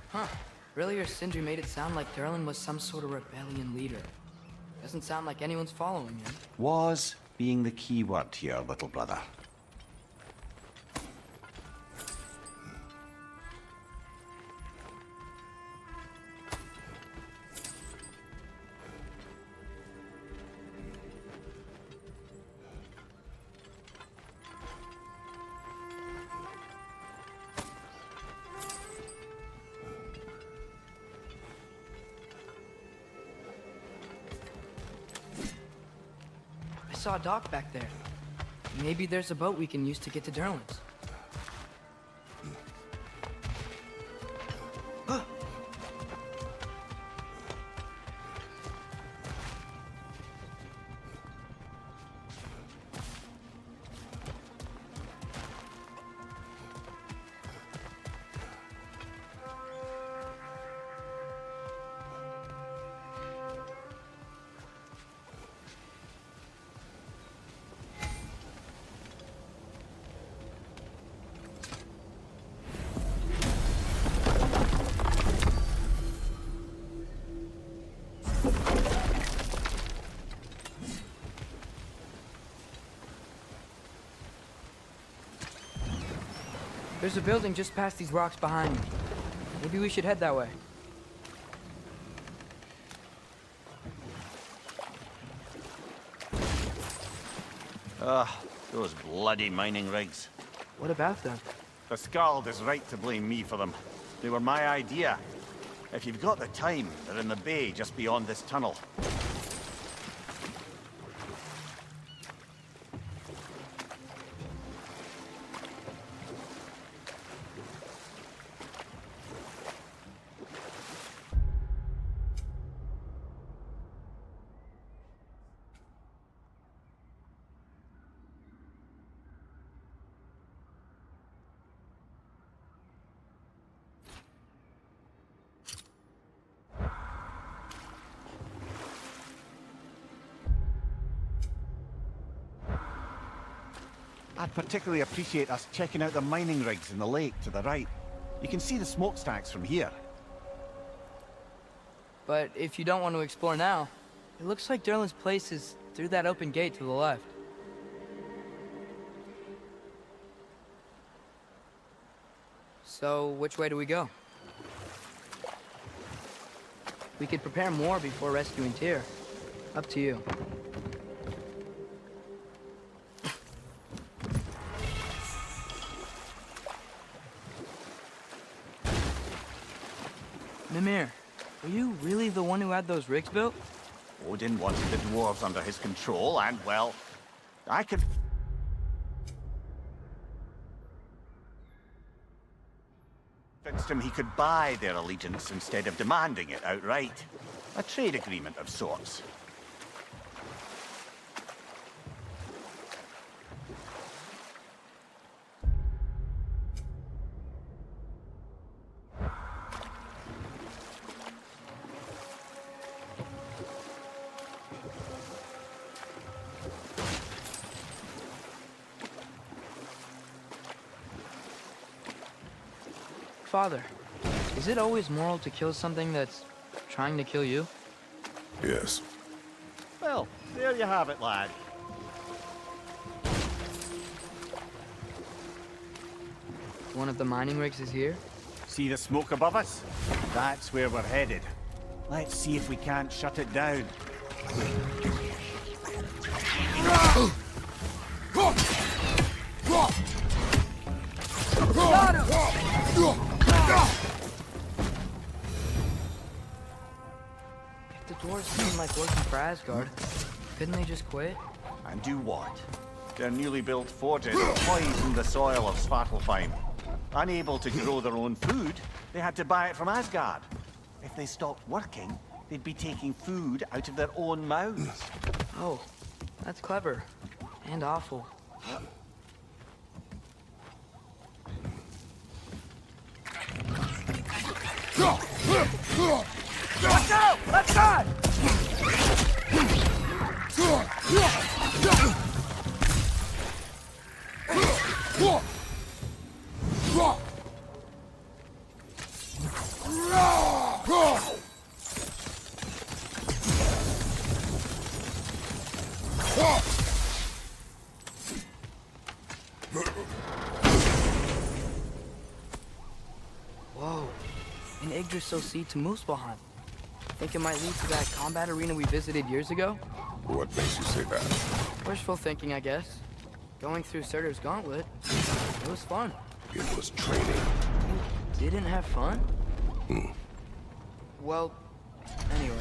Huh. Earlier, Sindri made it sound like Derlin was some sort of rebellion leader. Doesn't sound like anyone's following him. Was being the key word here, little brother. I saw a dock back there. Maybe there's a boat we can use to get to Derlin's. There's a building just past these rocks behind me. Maybe we should head that way. Those bloody mining rigs. What about them? The Skald is right to blame me for them. They were my idea. If you've got the time, they're in the bay just beyond this tunnel. I'd particularly appreciate us checking out the mining rigs in the lake to the right. You can see the smokestacks from here. But if you don't want to explore now, it looks like Derlin's place is through that open gate to the left. So, which way do we go? We could prepare more before rescuing Tyr. Up to you. Mimir, were you really the one who had those rigs built? Odin wanted the dwarves under his control, and, well, I could... convinced him he could buy their allegiance instead of demanding it outright. A trade agreement of sorts. Father, is it always moral to kill something that's trying to kill you? Yes. Well, there you have it, lad. One of the mining rigs is here? See the smoke above us? That's where we're headed. Let's see if we can't shut it down. If the dwarves seem like working for Asgard, couldn't they just quit? And do what? Their newly built forges poisoned the soil of Svartalfheim. Unable to grow their own food, they had to buy it from Asgard. If they stopped working, they'd be taking food out of their own mouths. Oh, that's clever. And awful. Watch out! Let's go! Whoa. An Yggdrasil seed to Muspelheim. Think it might lead to that combat arena we visited years ago? What makes you say that? Wishful thinking, I guess. Going through Surtur's gauntlet, it was fun. It was training. You didn't have fun? Well, anyway.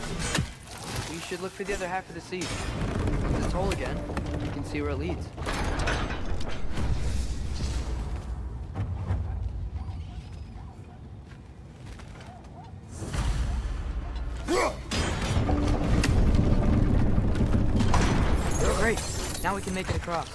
We should look for the other half of the seed. Once it's whole again, we can see where it leads. Great. Now we can make it across.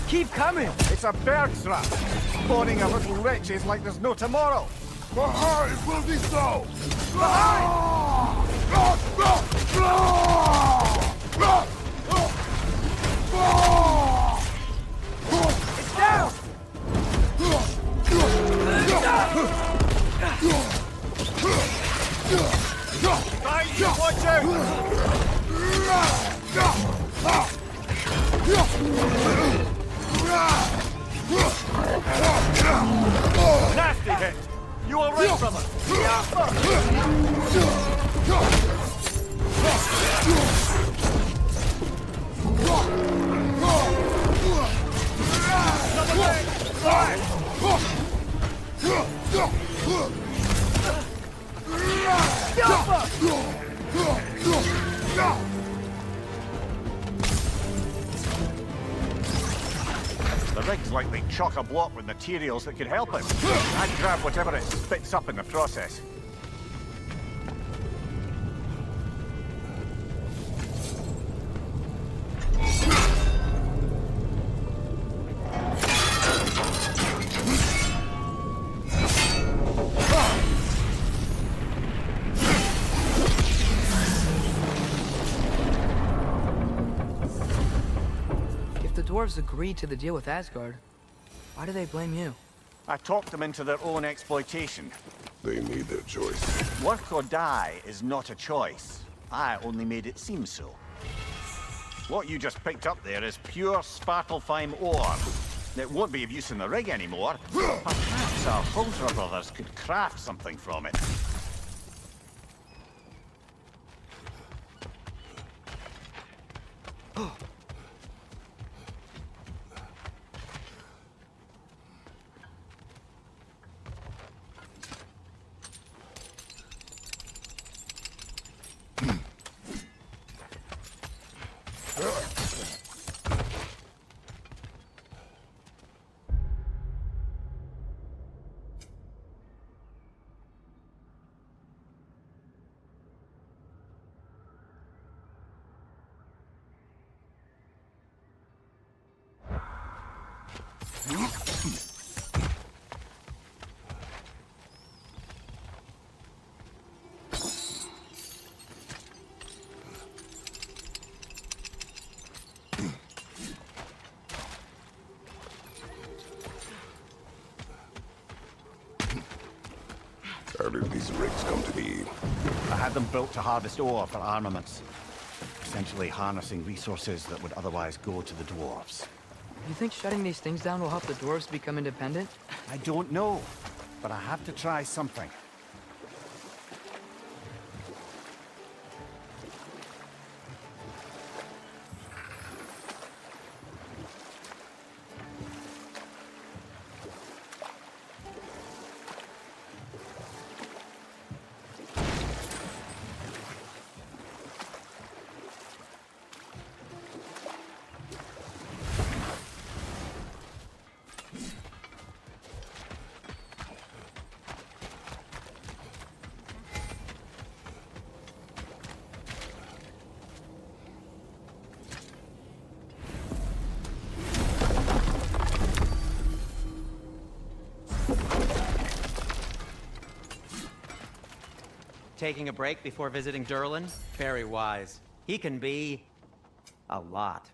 Keep coming! It's a bergstrap, spawning a little wretches like there's no tomorrow. Behind will be so! It's down! Right, watch out! Nasty hit! You all right, brother? The rig's likely chock-a-block with materials that could help him. I'd grab whatever it spits up in the process. The dwarves agreed to the deal with Asgard. Why do they blame you? I talked them into their own exploitation. They made their choice. Work or die is not a choice. I only made it seem so. What you just picked up there is pure Svartalfheim ore. It won't be of use in the rig anymore. Perhaps our Hulsra brothers could craft something from it. How did these rigs come to be? I had them built to harvest ore for armaments. Essentially harnessing resources that would otherwise go to the dwarves. You think shutting these things down will help the dwarves become independent? I don't know, but I have to try something. Taking a break before visiting Durlin? Very wise. He can be... a lot.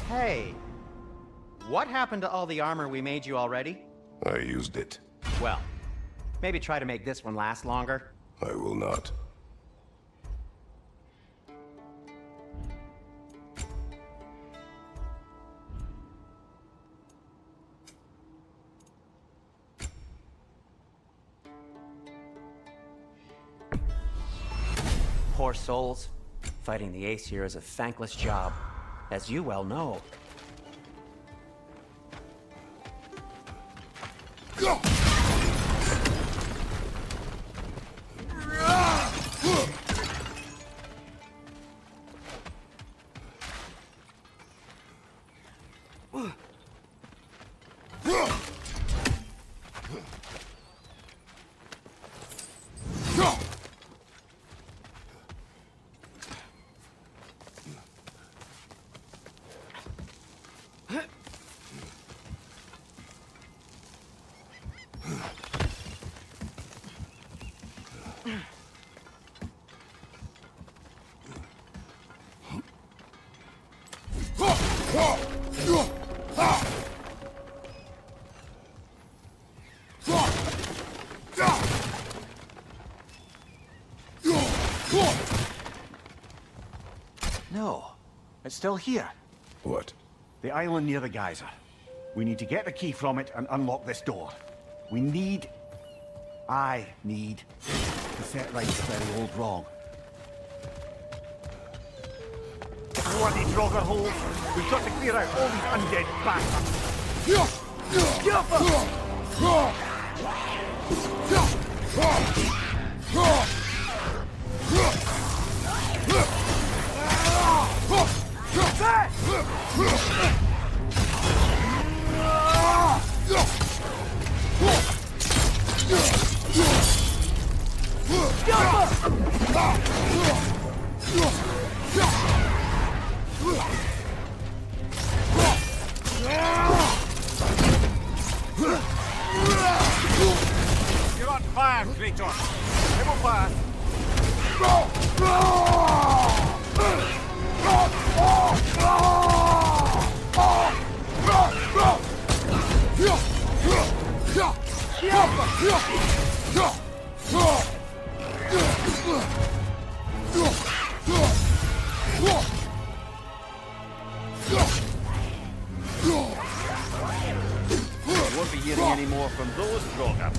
Hey, what happened to all the armor we made you already? I used it. Well, maybe try to make this one last longer. I will not. Poor souls. Fighting the Ace here is a thankless job, as you well know. No, it's still here. What? The island near the geyser. We need to get the key from it and unlock this door. We need... I need to set right the very old wrong. Bloody Draugr holes! We've got to clear out all these undead bastards! You're on fire, Kratos! It will pass! We won't be hearing any more from those Draugr.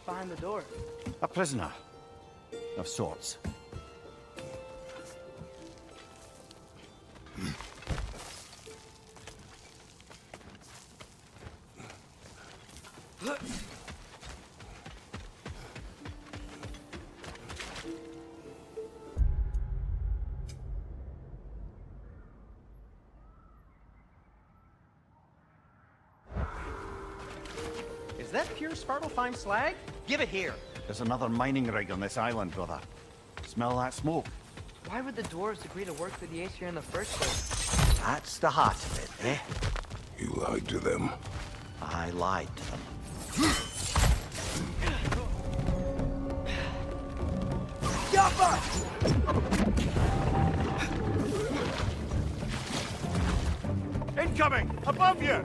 Behind the door. A prisoner. Of sorts. Is that pure Svartalfheim slag? Give it here. There's another mining rig on this island, brother. Smell that smoke? Why would the dwarves agree to work for the Aesir in the first place? That's the heart of it, eh? You lied to them. I lied to them. Incoming! Above you!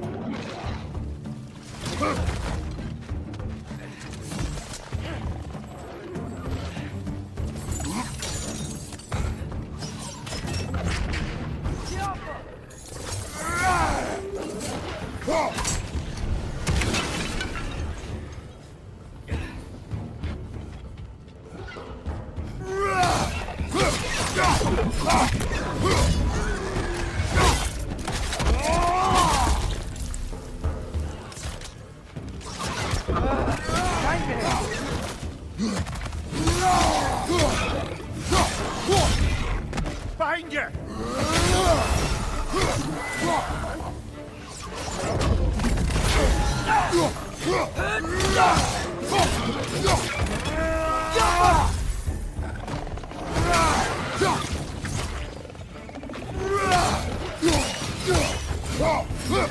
Behind you!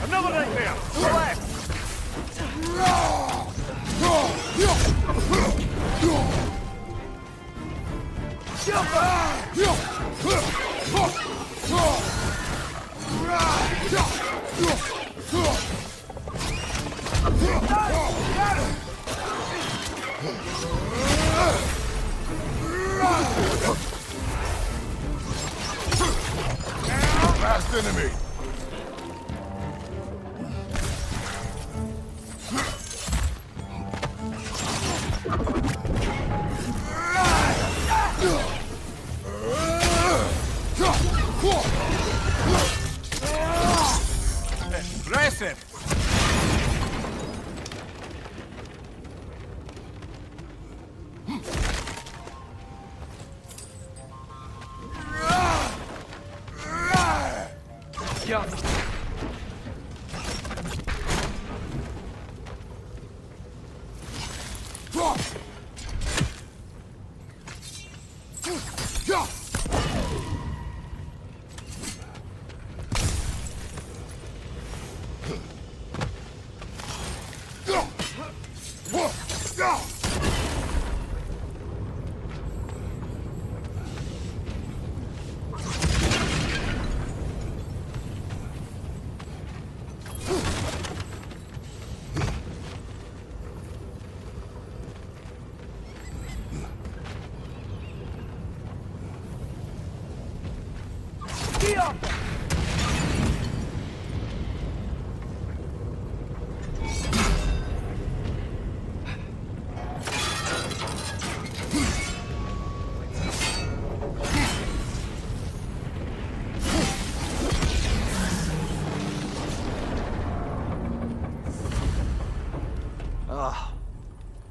Another right there! To the left! Last enemy! Impressive! Yeah.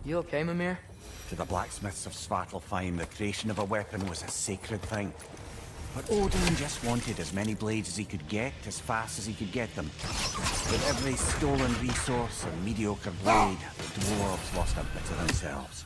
You okay, Mimir? To the blacksmiths of Svartalfheim, the creation of a weapon was a sacred thing. But Odin just wanted as many blades as he could get, as fast as he could get them. With every stolen resource and mediocre blade, the dwarves lost a bit of themselves.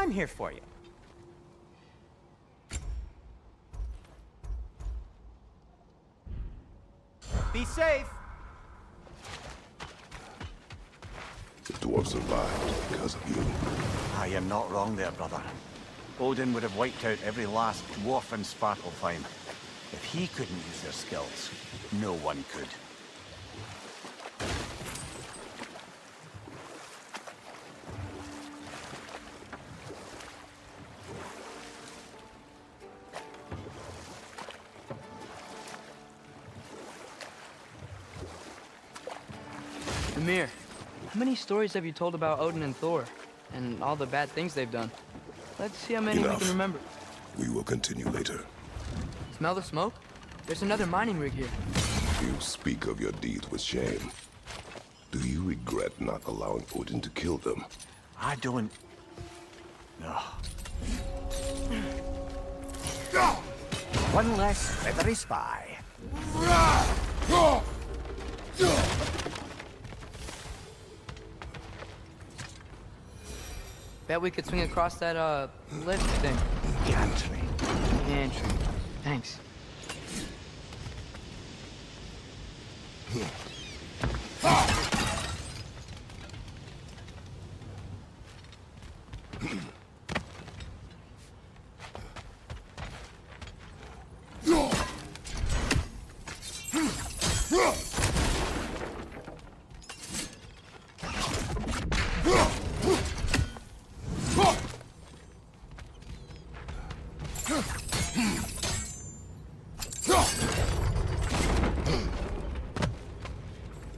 I'm here for you. Be safe! The dwarves survived because of you. I am not wrong there, brother. Odin would have wiped out every last dwarf in Svartalfheim. If he couldn't use their skills, no one could. Mimir, how many stories have you told about Odin and Thor? And all the bad things they've done? Let's see how many Enough. we can remember. We will continue later. Smell the smoke? There's another mining rig here. You speak of your deeds with shame. Do you regret not allowing Odin to kill them? I don't... No. One less for every spy. Bet we could swing across that, lift thing. Gantry. Gantry. Thanks.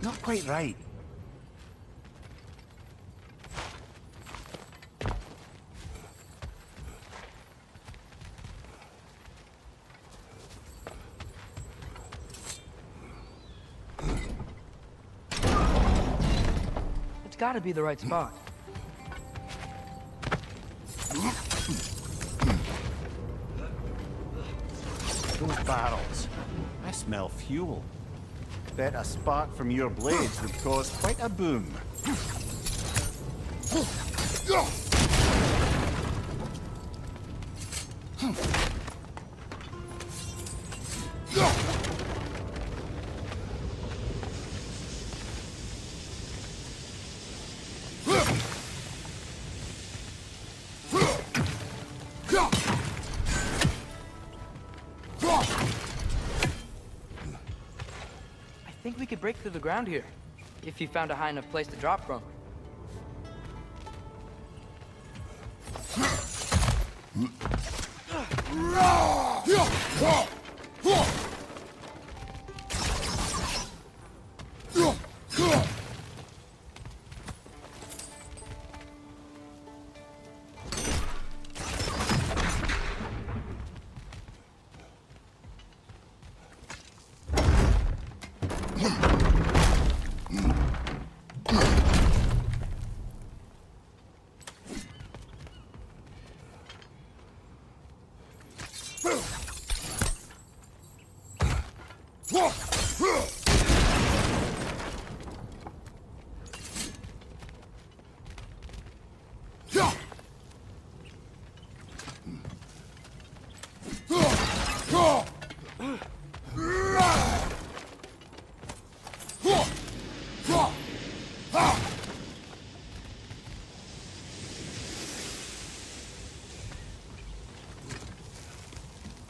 Not quite right. gotta be the right spot. Those barrels. I smell fuel. Bet a spark from your blades would cause quite a boom. I think we could break through the ground here, if you found a high enough place to drop from.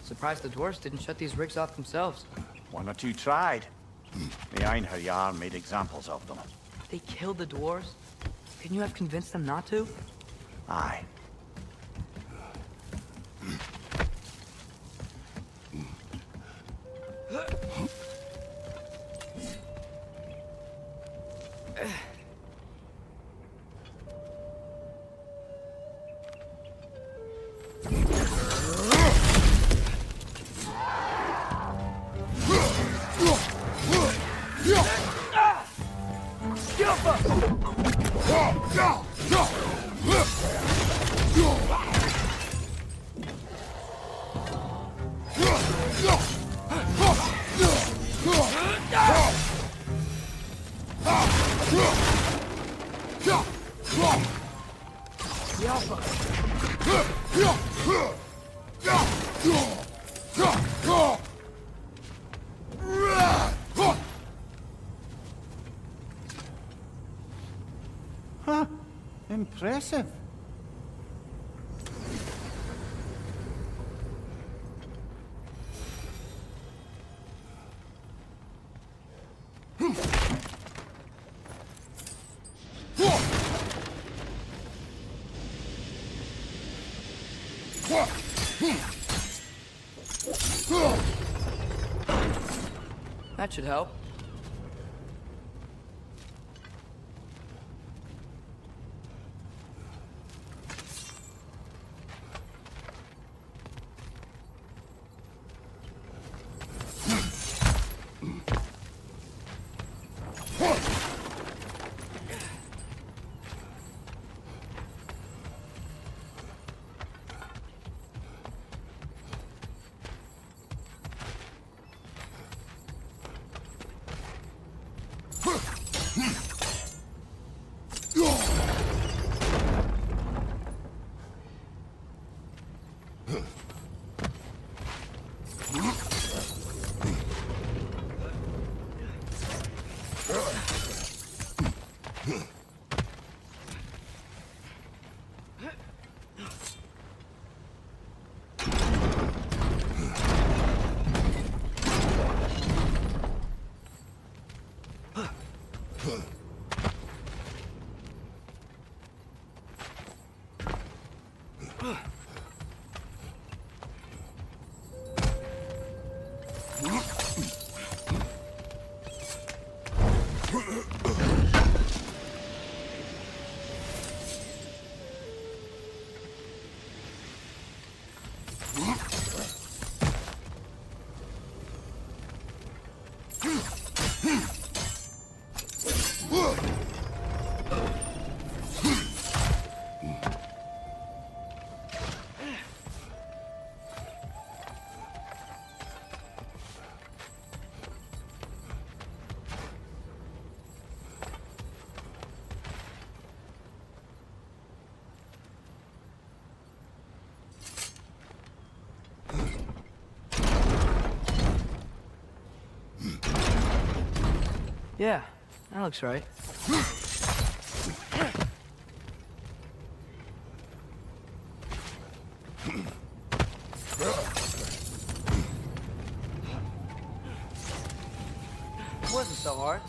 Surprised the dwarves didn't shut these rigs off themselves. One or two tried. The Einherjar made examples of them. They killed the dwarves? Couldn't you have convinced them not to? Aye. Huh. Impressive. That should help. Yeah, that looks right. It wasn't so hard.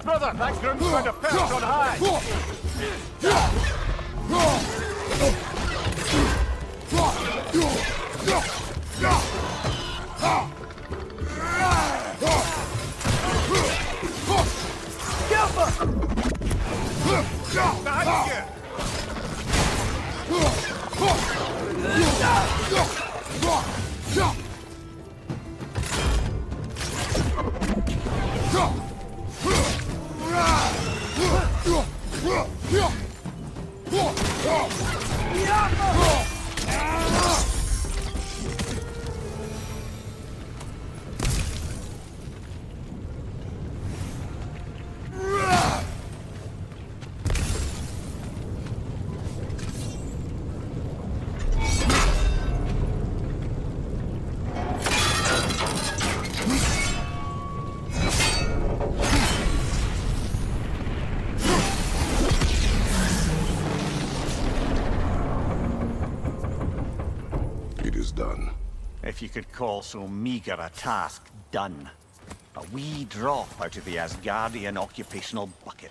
Brother, that groom's found a perch on high! Behind you! It is done. If you could call so meager a task done. A wee drop out of the Asgardian occupational bucket.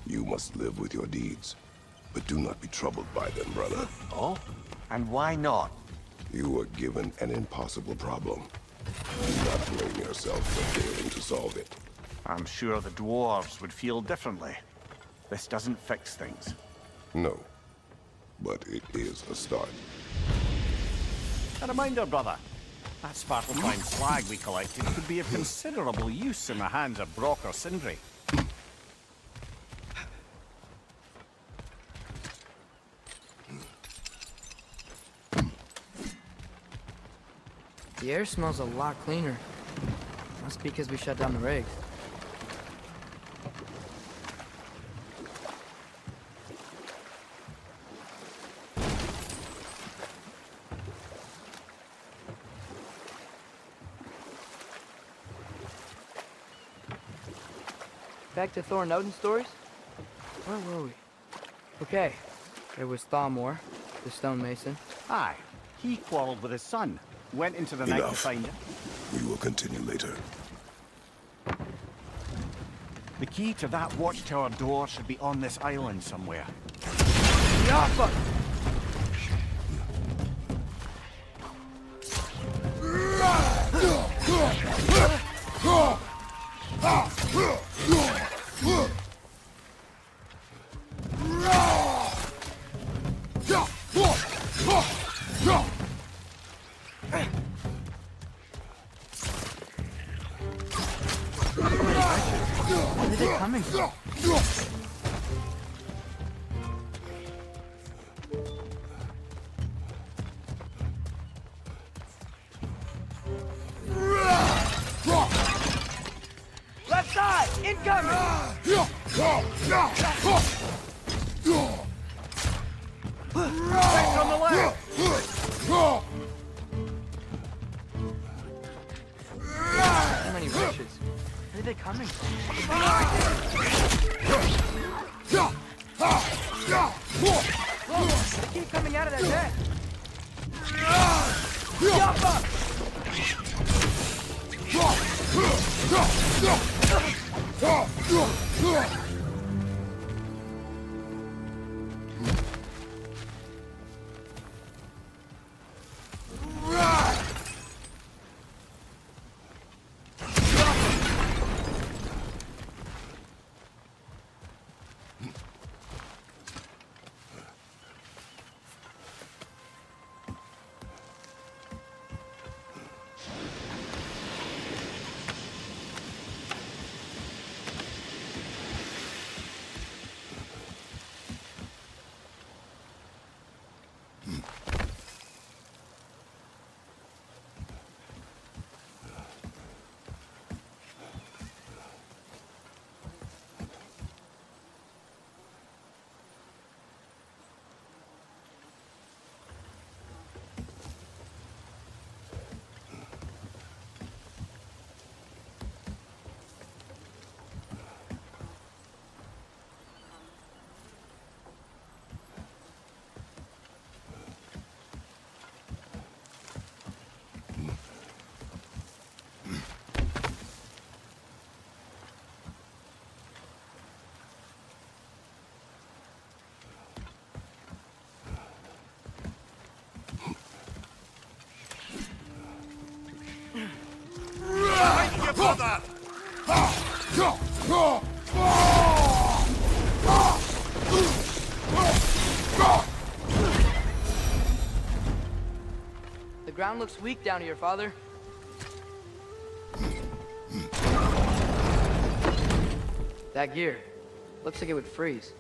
You must live with your deeds. But do not be troubled by them, brother. Oh? And why not? You were given an impossible problem. Do not blame yourself for failing to solve it. I'm sure the dwarves would feel differently. This doesn't fix things. No. But it is a start. A reminder, brother. That sparkle-fine slag we collected could be of considerable use in the hands of Brock or Sindri. The air smells a lot cleaner. Must be because we shut down the rigs. Back to Thor and Odin stories? Where were we? Okay, there was Thalmor, the stonemason. Aye. He quarreled with his son. Went into the night to Enough. find him. We will continue later. The key to that watchtower door should be on this island somewhere. Yappa! Where are they coming from? Left side! Incoming! Back on the left! Too many witches. Where are they coming from? Whoa! They keep coming out of that net! Yappa! brother! The ground looks weak down here, Father. That gear. Looks like it would freeze.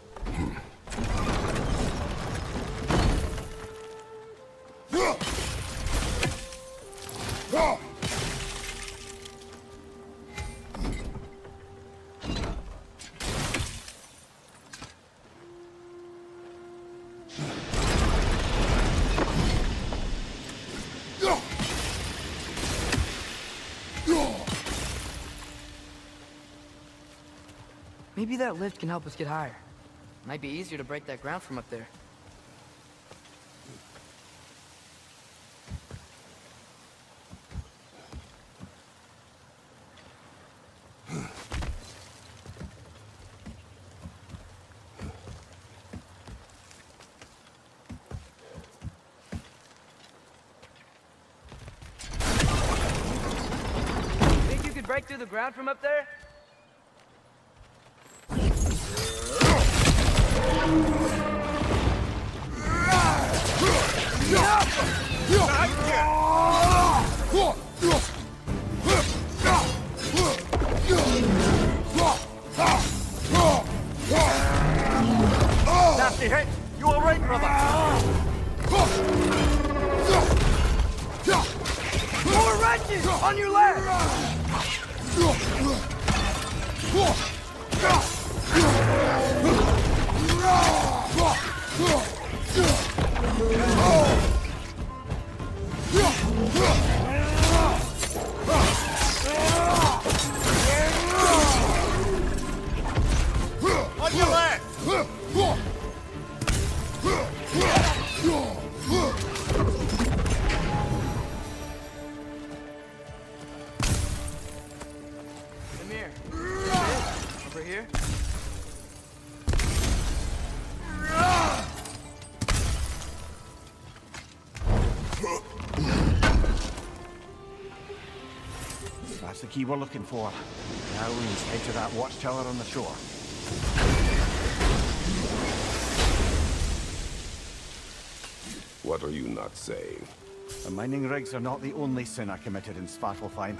Maybe that lift can help us get higher. Might be easier to break that ground from up there. Think you could break through the ground from up there? Nasty hit! You alright, brother? More wrenches! On your left! On your left! Come here. Over here? That's the key we're looking for. Now we need to head to that watchtower on the shore. What are you not saying? The mining rigs are not the only sin I committed in Svartalfheim.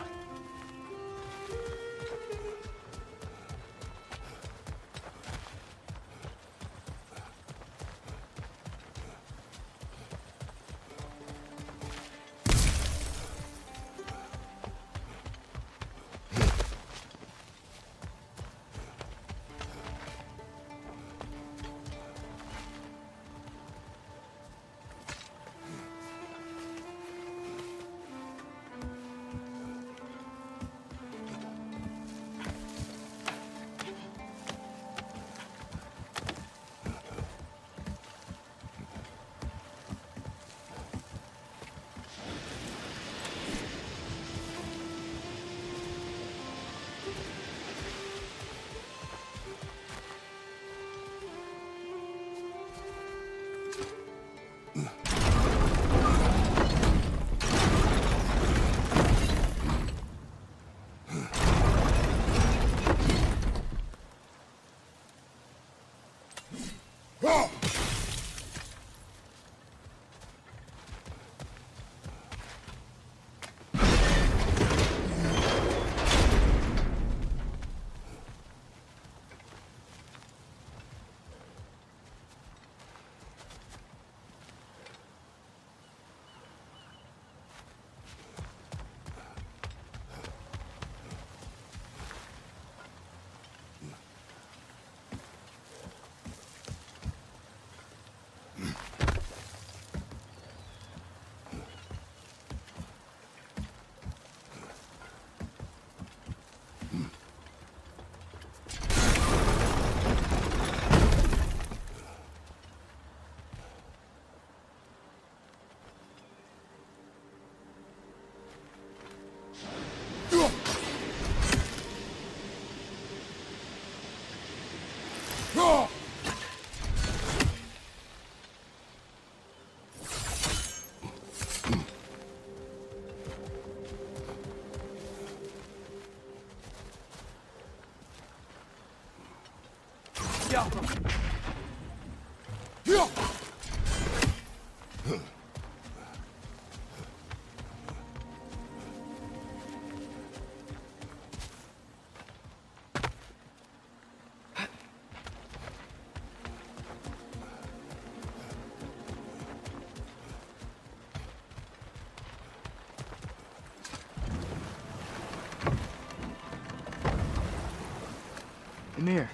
Amir,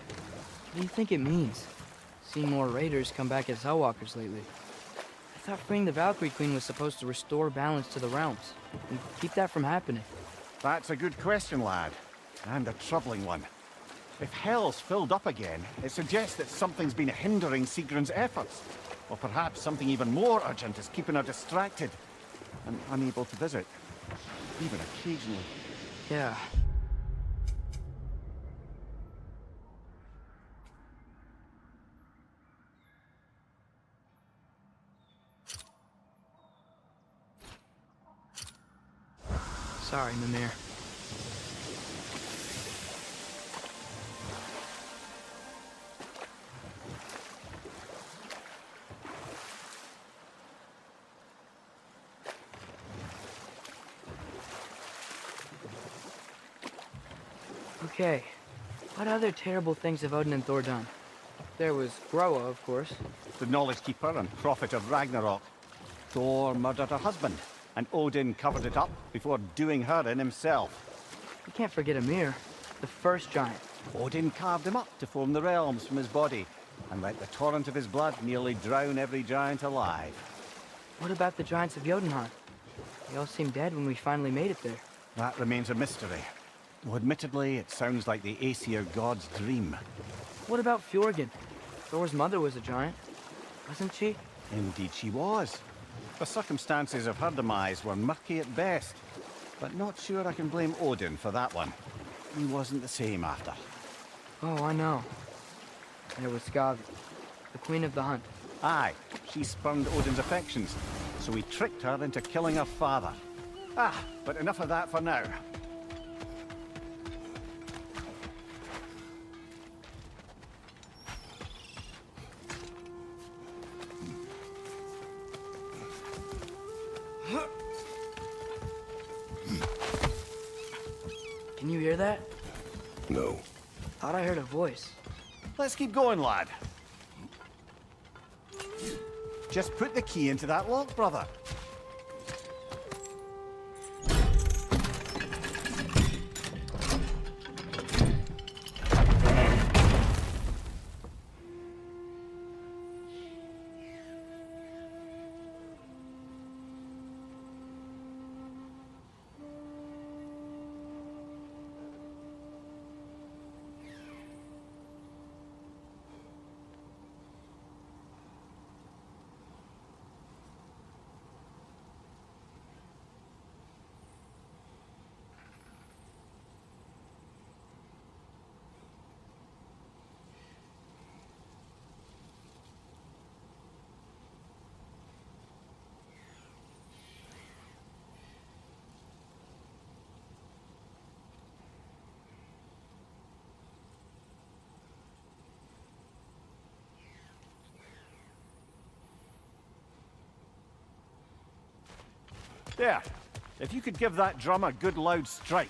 what do you think it means? Seen more raiders come back as Hellwalkers lately. I thought freeing the Valkyrie Queen was supposed to restore balance to the realms and keep that from happening. That's a good question, lad. And a troubling one. If Hell's filled up again, it suggests that something's been hindering Sigrun's efforts. Or perhaps something even more urgent is keeping her distracted and unable to visit. Even occasionally. Yeah. Sorry, Mimir. Okay, what other terrible things have Odin and Thor done? There was Groa, of course. The Knowledge Keeper and Prophet of Ragnarok. Thor murdered her husband, and Odin covered it up before doing her in himself. You can't forget Ymir, the first giant. Odin carved him up to form the realms from his body, and let the torrent of his blood nearly drown every giant alive. What about the giants of Jotunheim? They all seemed dead when we finally made it there. That remains a mystery. Though admittedly, it sounds like the Aesir god's dream. What about Fjorgyn? Thor's mother was a giant, wasn't she? Indeed she was. The circumstances of her demise were murky at best, but not sure I can blame Odin for that one. He wasn't the same after. Oh, I know. There was Skavi, the queen of the hunt. Aye, she spurned Odin's affections, so he tricked her into killing her father. Ah, but enough of that for now. Can you hear that? No. Thought I heard a voice. Let's keep going, lad. Just put the key into that lock, brother. There. If you could give that drum a good loud strike.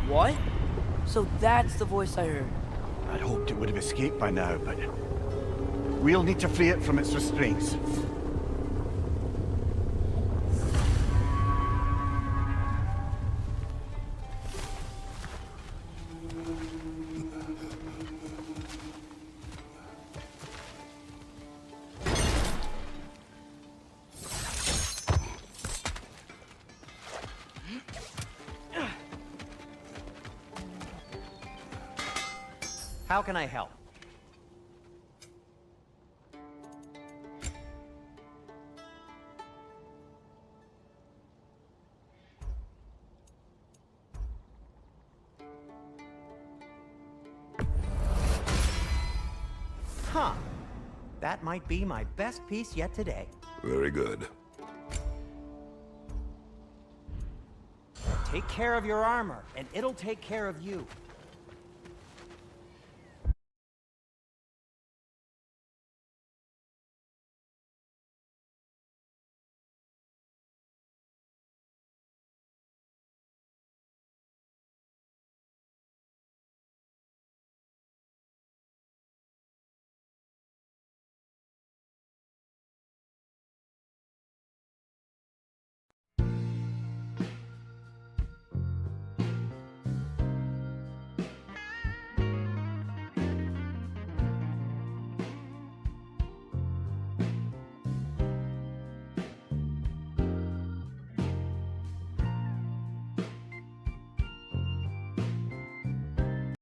What? So that's the voice I heard. I'd hoped it would have escaped by now, but we'll need to free it from its restraints. How can I help? that might be my best piece yet today. Very good. Take care of your armor, and it'll take care of you.